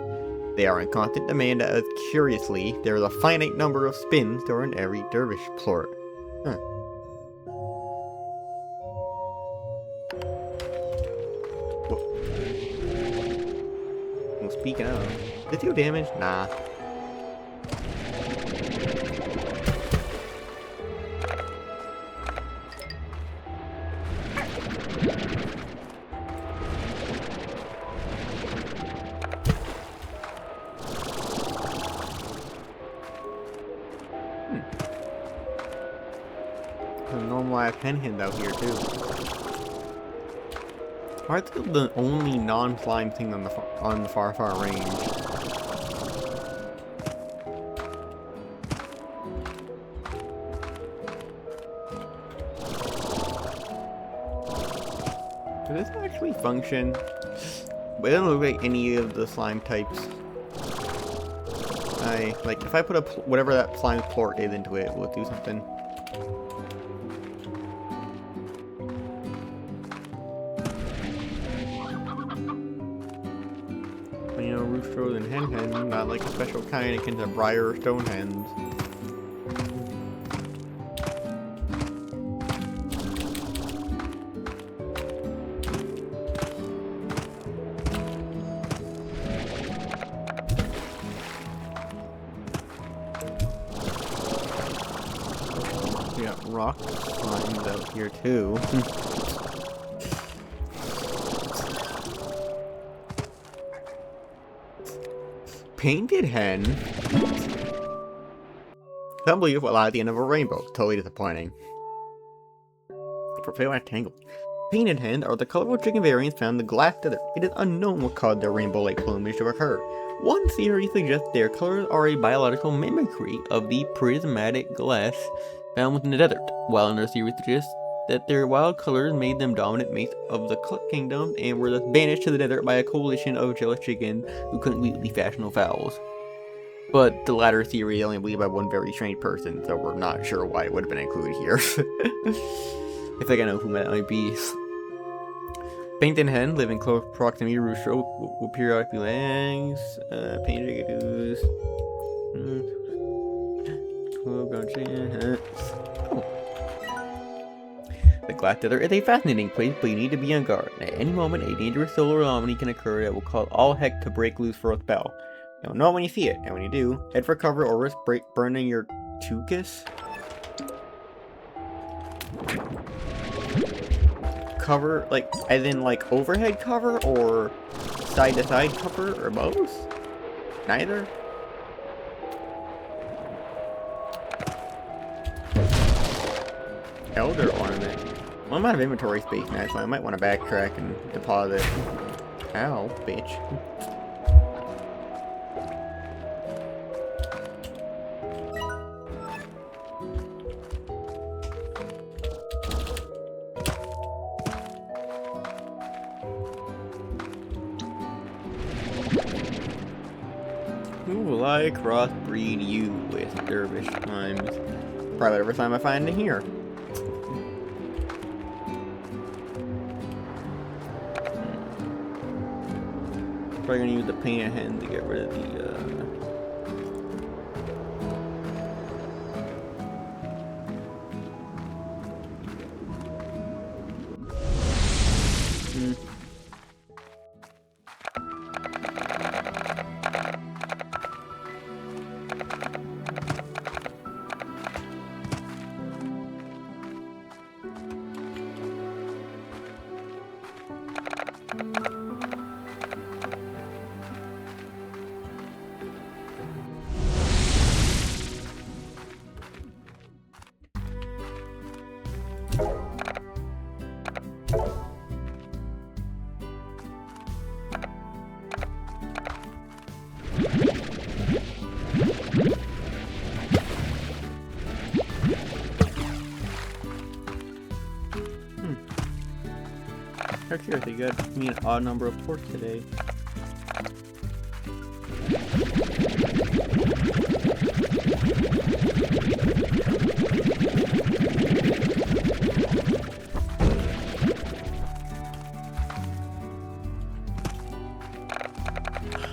A: They are in constant demand as, curiously, there is a finite number of spins stored in every dervish plort. Huh. Well, speaking of, did it do damage? Nah. There's a normal ass penhand out here too. Why is it the only non-slime thing on the far range? Does this actually function? But it doesn't look like any of the slime types. Like if I put whatever that slime plort is into it, will it do something? You know, roosters and hen, not like a special kind akin to briar or stone hens. We got rock slimes out here too. Painted hen? Can't believe what lies at the end of a rainbow. Totally disappointing. For pale rectangle. Painted hen are the colorful chicken variants found in the glass desert. It is unknown what caused their rainbow-like plumage to occur. One theory suggests their colors are a biological mimicry of the prismatic glass found within the desert, while another theory suggests that their wild colors made them dominant mates of the Cluck Kingdom and were thus banished to the desert by a coalition of jealous chickens who couldn't legally fashion no fowls. But the latter theory is only believed by one very strange person, so we're not sure why it would have been included here. I think I know who that might be. Painted hen live in close proximity to rooster will periodically langs, painted goose. The glass tether is a fascinating place, but you need to be on guard. At any moment, a dangerous solar anomaly can occur that will cause all heck to break loose for a spell. You'll know it when you see it, and when you do, head for cover or risk burning your tuchus. Cover, like, as in, like, overhead cover, or side-to-side cover, or both? Neither? Elder Ornament. Well, I'm out of inventory space now, so I might want to backtrack and deposit. Ow, bitch. Who will I crossbreed you with, Dervish Times? Probably every time I find it here. Probably gonna use the painted hand to get rid of the, Actually, I think you got me an odd number of pork today.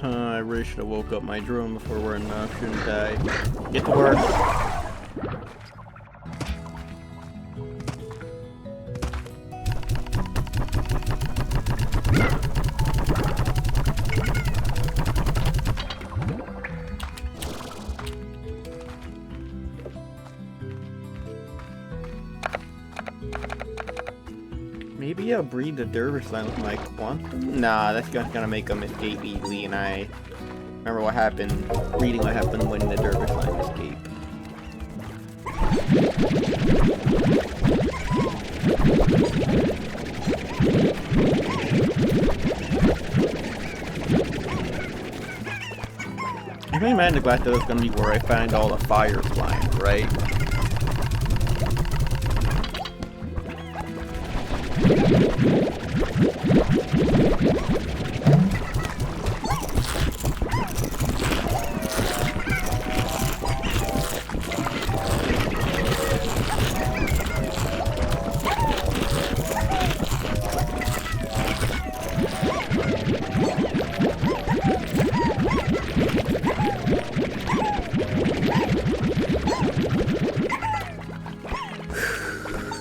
A: I really should have woke up my drone before we're enough, shouldn't I? Get to work. Maybe I'll breed the dervish line with my quantum? Nah, that's gonna make them escape easily, and I remember what happened, reading what happened when the dervish line escaped. I can imagine the glass that was gonna be where I find all the fire flying, right?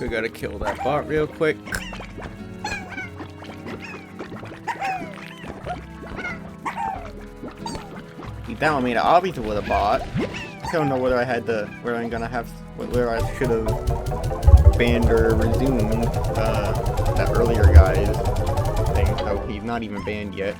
A: We gotta kill that bot real quick. He down made it obvious with a bot. I don't know whether I had to, whether I'm gonna have, whether I should have banned or resumed that earlier guy's thing. So he's not even banned yet.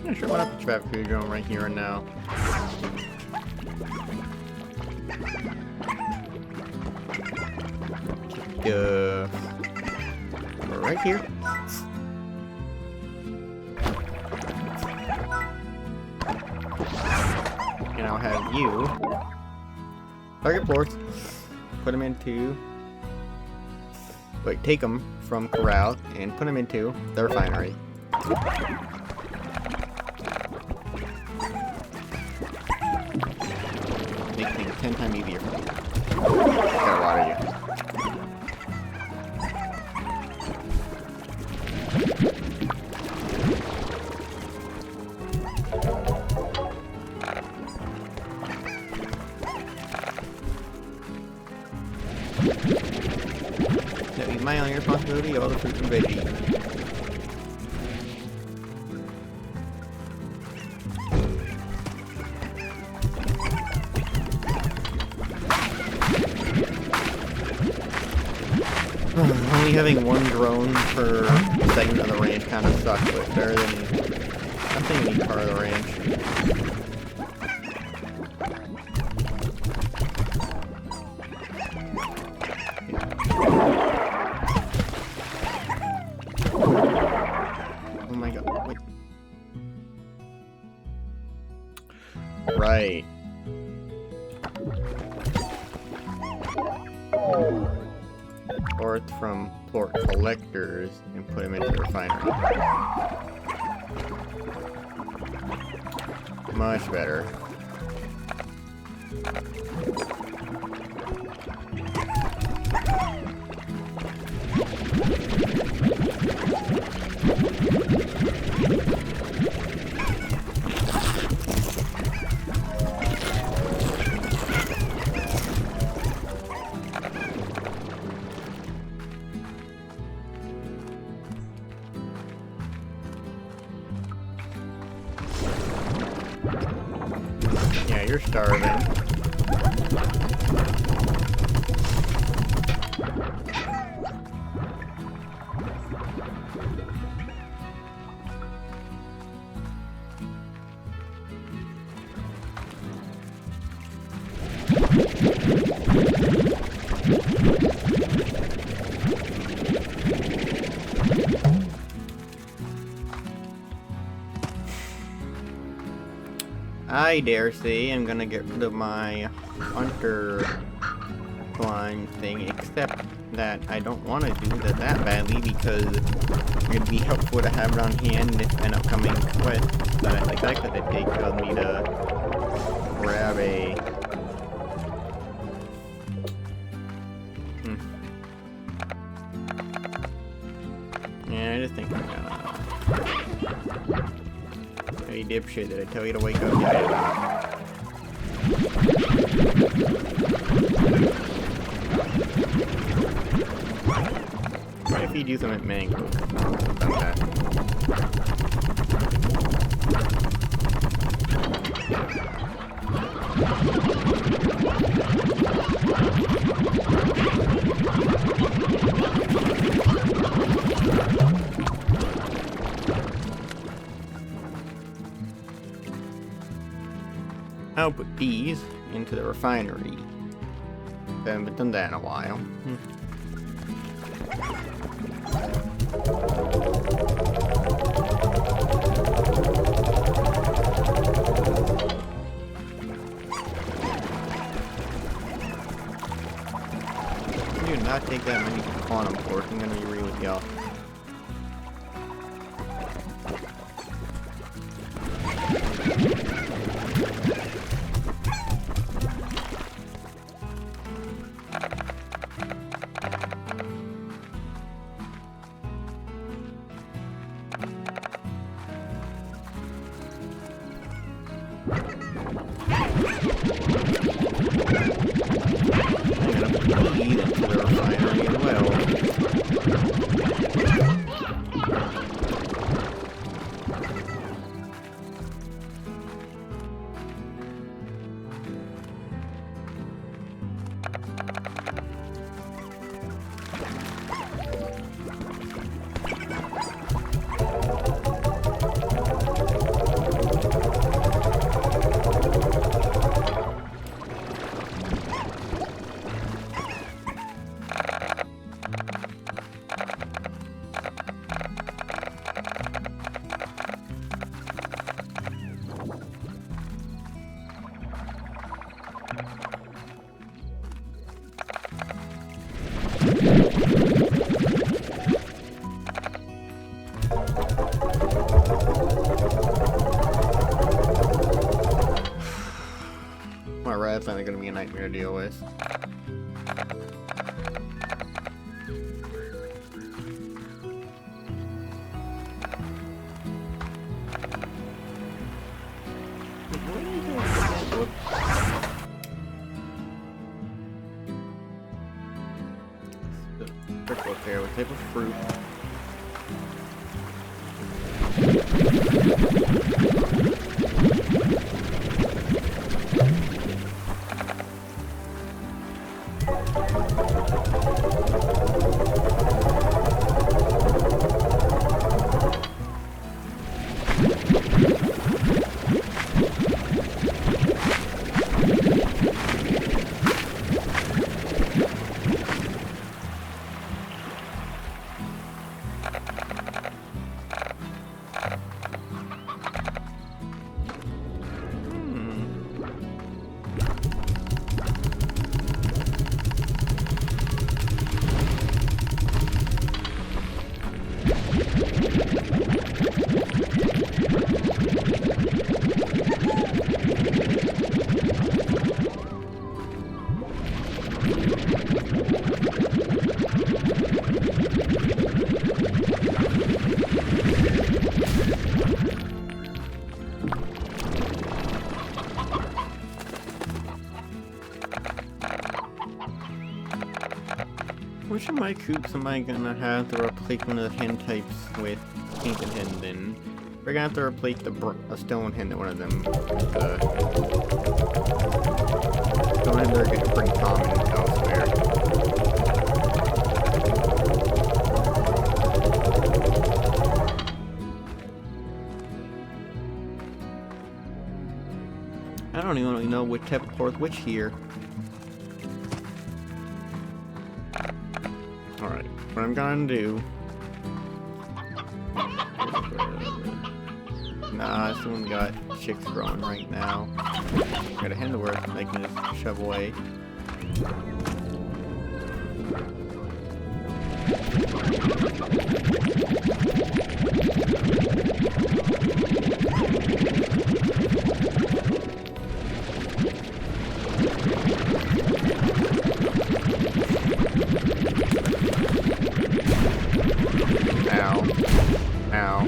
A: Yeah, sure, why not put traffic food going right here and now? Right here. you. Target force. Put them into... Wait, take them from Corral and put them into the refinery. Make things 10 times easier for you. Gotta water you. That is my only responsibility, all the fruits and veggies. Only having one drone per segment of the ranch kind of sucks, but it's better than nothing in each part of the ranch. Oh my god, wait. Right. Orth from port collectors and put them into the refinery. Much better. Yeah, you're starving. I dare say I'm gonna get rid of my hunter climb thing, except that I don't want to do that badly because it'd be helpful to have it on hand if an upcoming quest that I like that it takes tells me to grab a... Yeah, I just think I'm gonna... Hey dipshit, did I tell you to wake up yet? What if you do some at mango? Okay. I'll put these into the refinery. Haven't done that in a while. I do not take that many quantum cores. I'm gonna be real with y'all. I'm gonna put these into the refinery as well. deal with. Brickwork there. What type of fruit? Which of my coops am I gonna have to replace one of the hen types with painted hen then? We're gonna have to replace a stone hen to one of them. Stone hen, they're gonna bring common elsewhere. I don't even really know what type of horse which here. Alright, what I'm gonna do... Nah, this one got chicks growing right now. Got a hen to work, I can just shove away. Ow.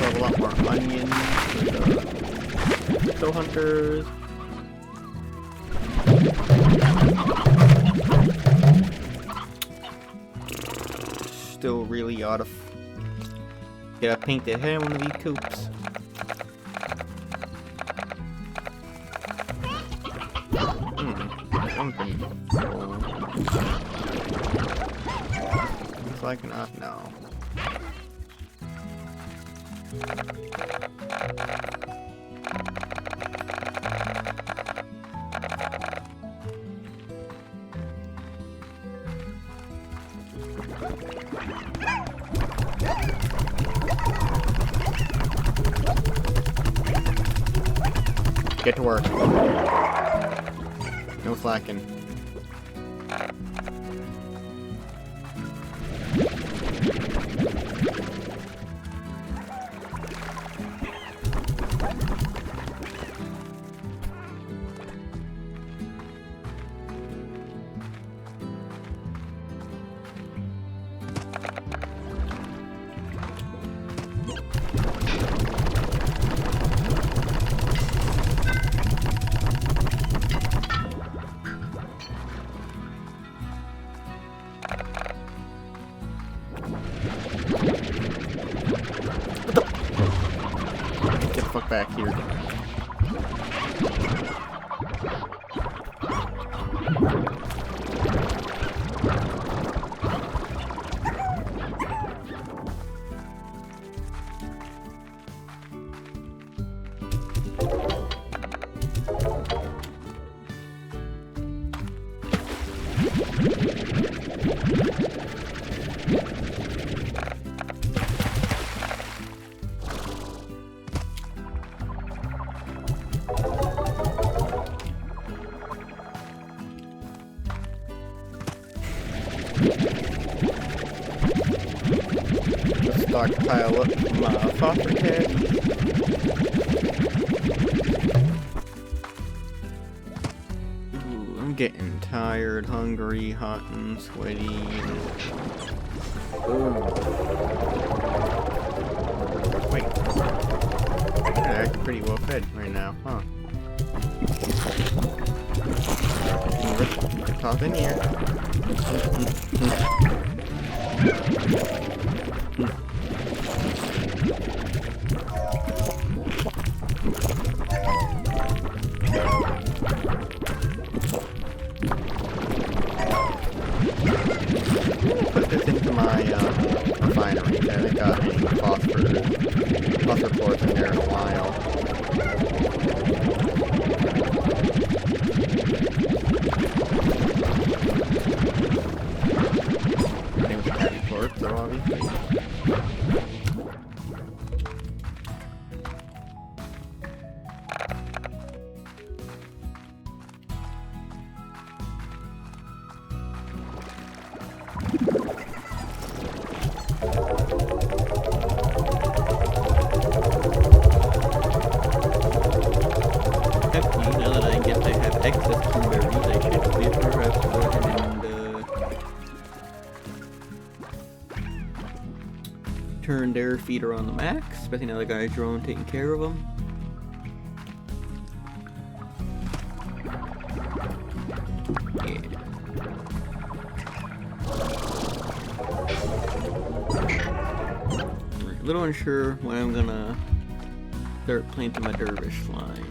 A: A lot more onions with crypto hunters. Still really ought to get a painted head in one of these coops. Something. Looks like not now. Get to work. No slacking. Get the fuck back here. stockpile up my foster cat. Ooh, I'm getting tired, hungry, hot and sweaty. Ooh. Wait. They're actually pretty well fed right now, huh? Toss in here. Put this into my refinery. I haven't got any phosphor cores in there in a while. Same with the heavy cores, though, obviously. Now that I guess I have access to berries, I should be perhaps go ahead and turn their feeder on the max, especially now the guy's drone taking care of them. Yeah. A little unsure when I'm gonna start planting my dervish lines.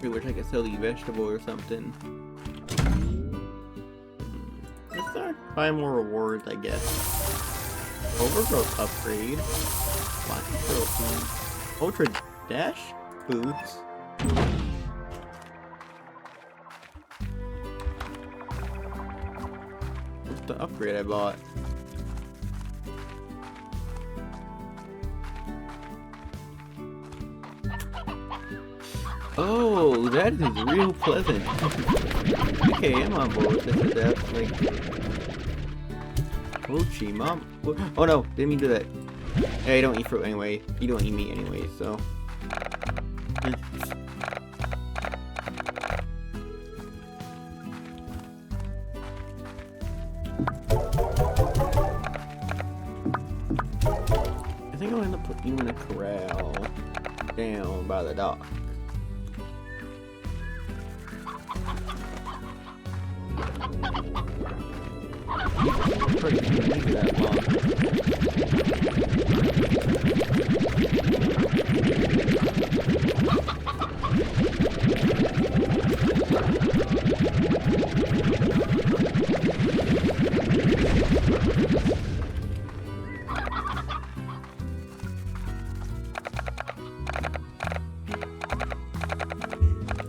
A: I wish I could sell the vegetable or something. Let's start buying more rewards, I guess. Overgrowth upgrade. Lots of protein. Ultra dash boots. What's the upgrade I bought? Oh, that is real pleasant. Okay, I'm on board with this. That's like Mochi, mom. Oh no, didn't mean to do that. Hey, I don't eat fruit anyway. You don't eat meat anyway, so. I think I'll end up putting you in a corral down by the dock. Pretty easy that long.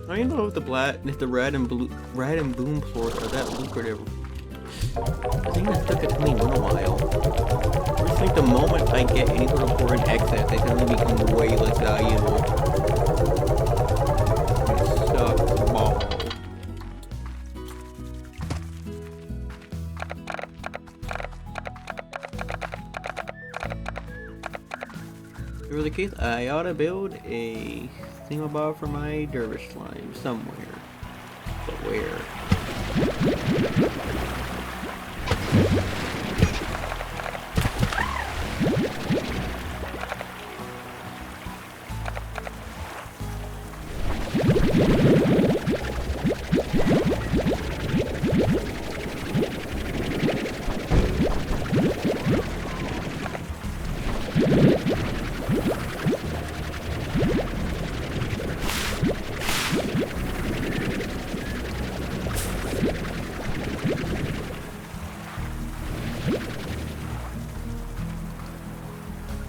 A: I don't know if the red and boom floors are that lucrative. I think I stuck at 21 a while. I just think the moment I get any sort of foreign excess, they suddenly become way less valuable. It sucks balls. If it were the case, I ought to build a thingamabob for my dervish slime somewhere. But where?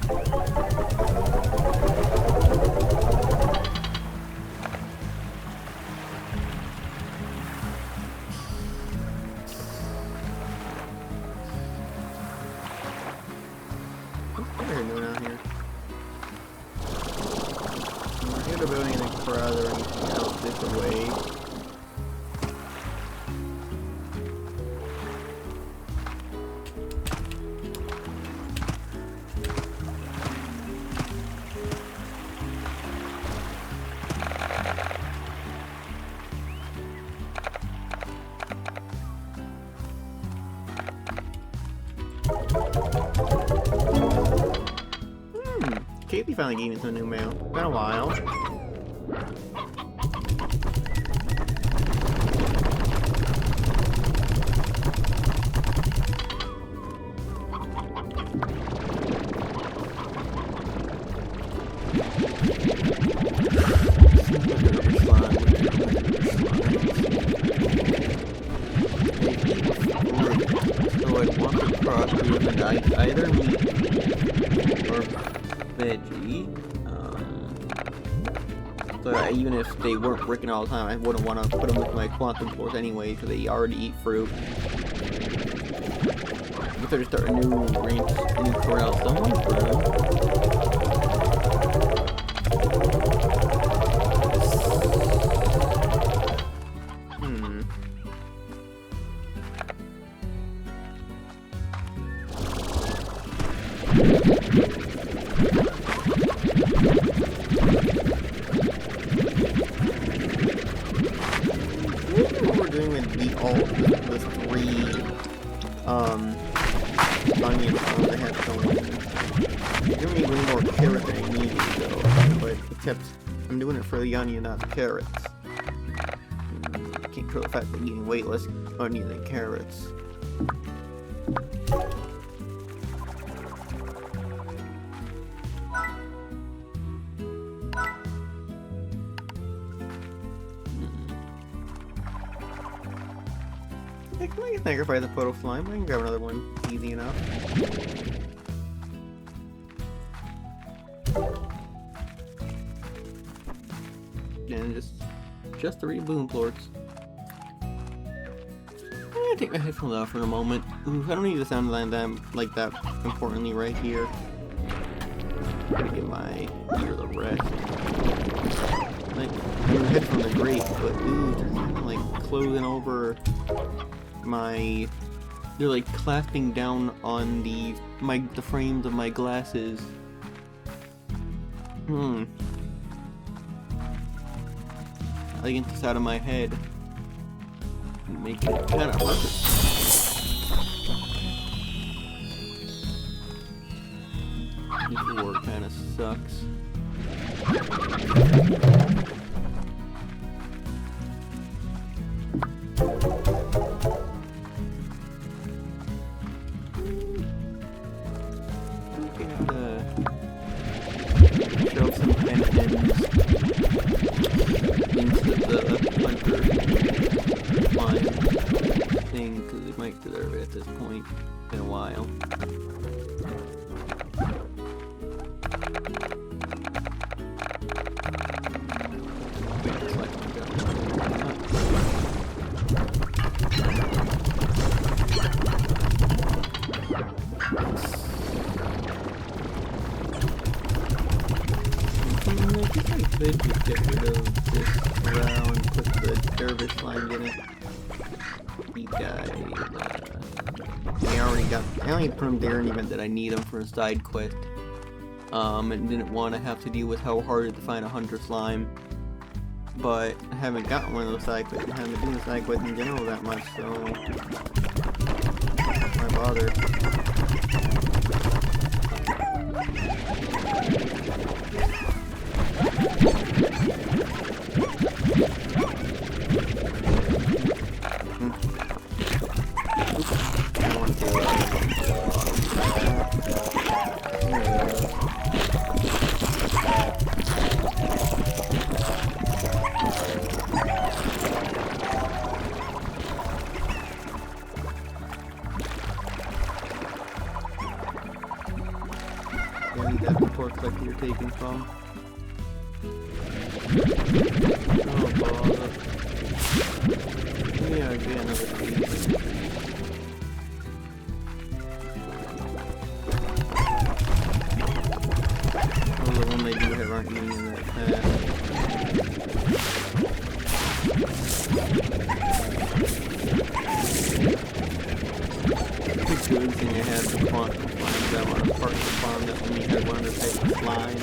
A: What are you doing out here? We're here to build anything further or anything else this way. Katie finally gave me some new mail. Been a while. So I'd walk across with either meat or veggie. So even if they weren't bricking all the time, I wouldn't want to put them with my quantum floors anyway, because they already eat fruit. If I just start a new range, a new corral somewhere for them. What we're doing with the three onions I have going. Give me way more carrot than I needed though, but except I'm doing it for the onion, not the carrots. Can't control the fact that I'm eating way less onion than carrots. I can sacrifice the photo slime. I can grab another one easy enough. And just 3 boom plorts. I'm gonna take my headphones off for a moment. Ooh, I don't need the sound line like that importantly right here. I'm gonna give my ear the rest. Like, I mean, the headphones are great, but ooh, they're kind of like closing over they're like clasping down on the frames of my glasses. I get this out of my head and make it kind of perfect. This work kind of sucks. Show some tensions into the hunter line thing, because we might deserve it at this point in a while. I could just get rid of this corral and put the dervish slime in it. These guys, I only put them there in the event that I need them for a side quest. And didn't want to have to deal with how hard it is to find a hunter slime. But I haven't gotten one of those side quests, and haven't been doing the side quests in general that much, so why bother?
B: Maybe that's the port collector you're taking from. Oh, bother. Yeah, again, another piece. Oh, the one they do have aren't even in that path. The good thing I had to find that one part of the farm that when you had one of the type of slime,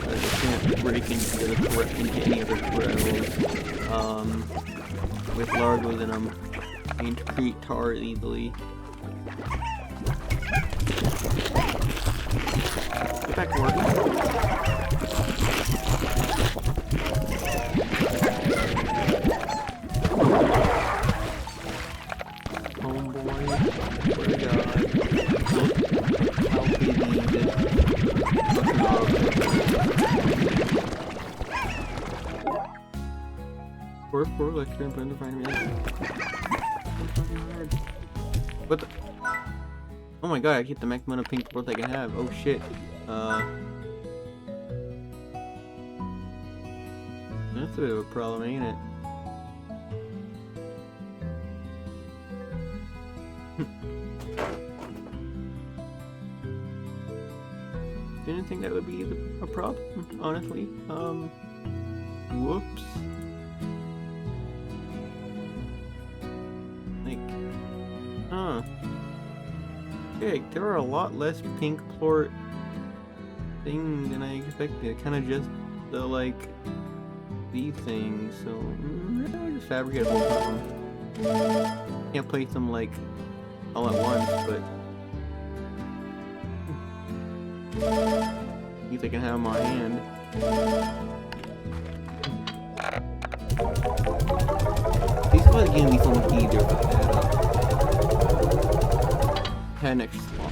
B: it can't break into any other corrals. With larvas in them, and to create tar easily. Get back to work. Poor lecture and plan to find me. What the? Oh my god, I keep the max amount of pink port I can have. Oh shit. That's a bit of a problem, ain't it? Didn't think that would be a problem, honestly. Whoops. Okay, there are a lot less pink plort things than I expected. Kind of just the, like, these things, so I'll just fabricate a whole bunch of them. Can't place them, like, all at once, but at least I can have them on hand. These are gonna be so much easier if I add up. Had an extra slot.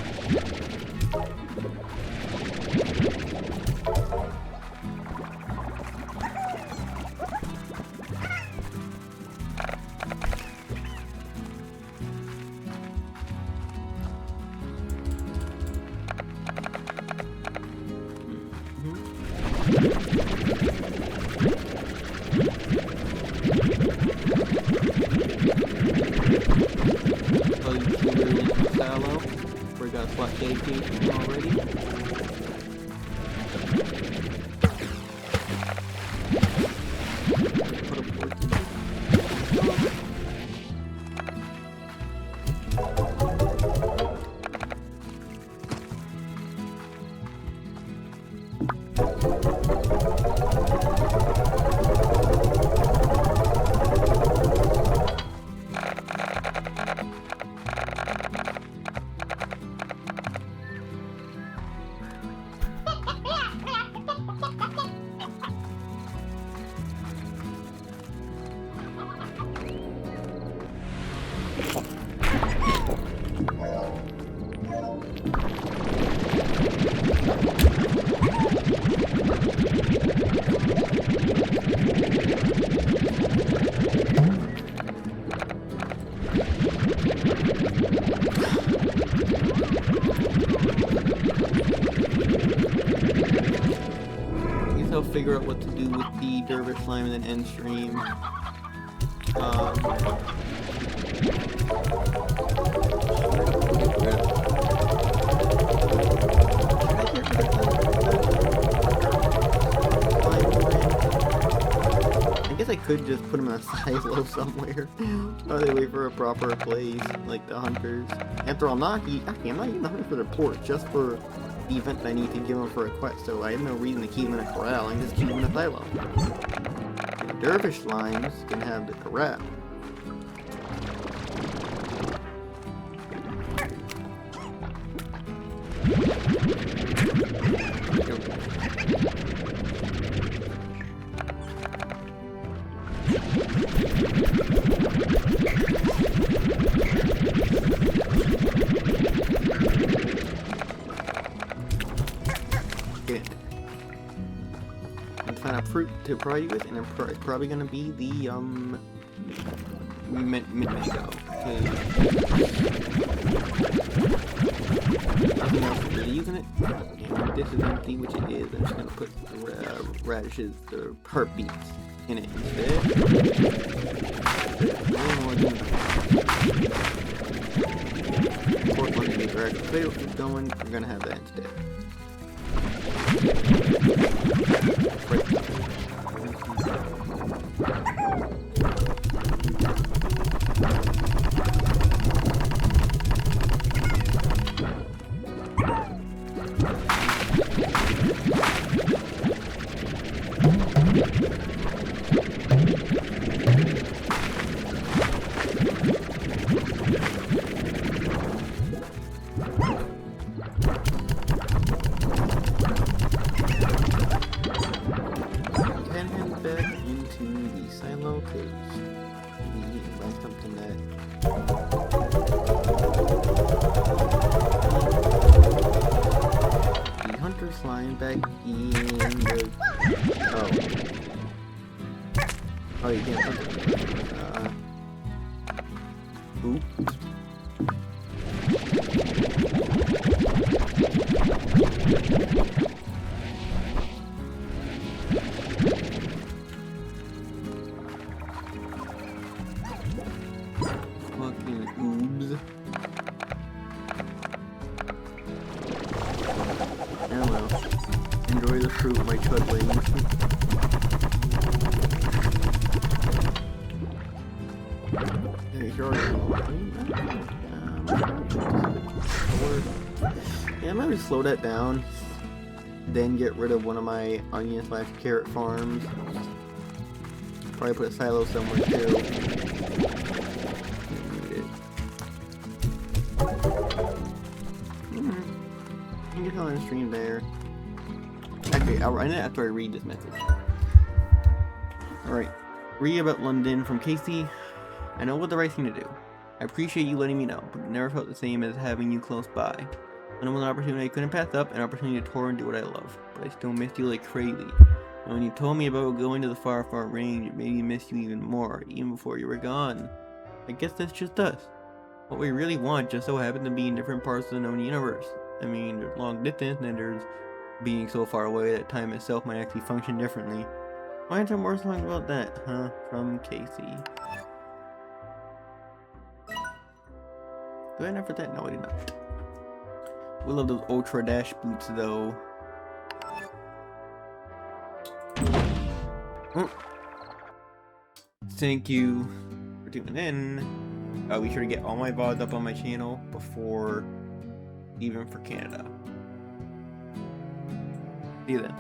B: We got slot KP already. Figure out what to do with the dervish slime and then end stream. I guess I could just put them in a silo somewhere while they wait for a proper place, like the hunters. After all, I'm not even the hunter for their port, just for the event I need to give them for a quest, so I have no reason to keep them in a corral. I can just keep them in a silo. The dervish slimes can have the corral. Find a fruit to provide you with, and it's probably gonna be the mango. nothing else is really using it. And this is empty, which it is. I'm just gonna put radishes, the heartbeats, in it instead. Pork one to get direct potato soup going. We're gonna have that instead. Flying back in the... Oh, you can't put it. Oops. Fucking oobs. Oh well. Enjoy the fruit, my chudlings. Hey, you're yeah, I'm gonna slow that down. Then get rid of one of my onion / carrot farms. Probably put a silo somewhere too. You can get on the stream there. Actually, I'll run it after I read this message. Alright. Read about London from Casey. I know what the right thing to do. I appreciate you letting me know, but it never felt the same as having you close by. When I was an opportunity I couldn't pass up, an opportunity to tour and do what I love. But I still missed you like crazy. And when you told me about going to the far, far range, it made me miss you even more, even before you were gone. I guess that's just us. What we really want just so happened to be in different parts of the known universe. I mean, there's long distance, and then there's being so far away that time itself might actually function differently. Why aren't there more songs about that, huh? From Casey. Do I enough for that? No, I did not. We love those Ultra Dash boots, though. Oh. Thank you for tuning in. Be sure to get all my VODs up on my channel before even for Canada. See you then.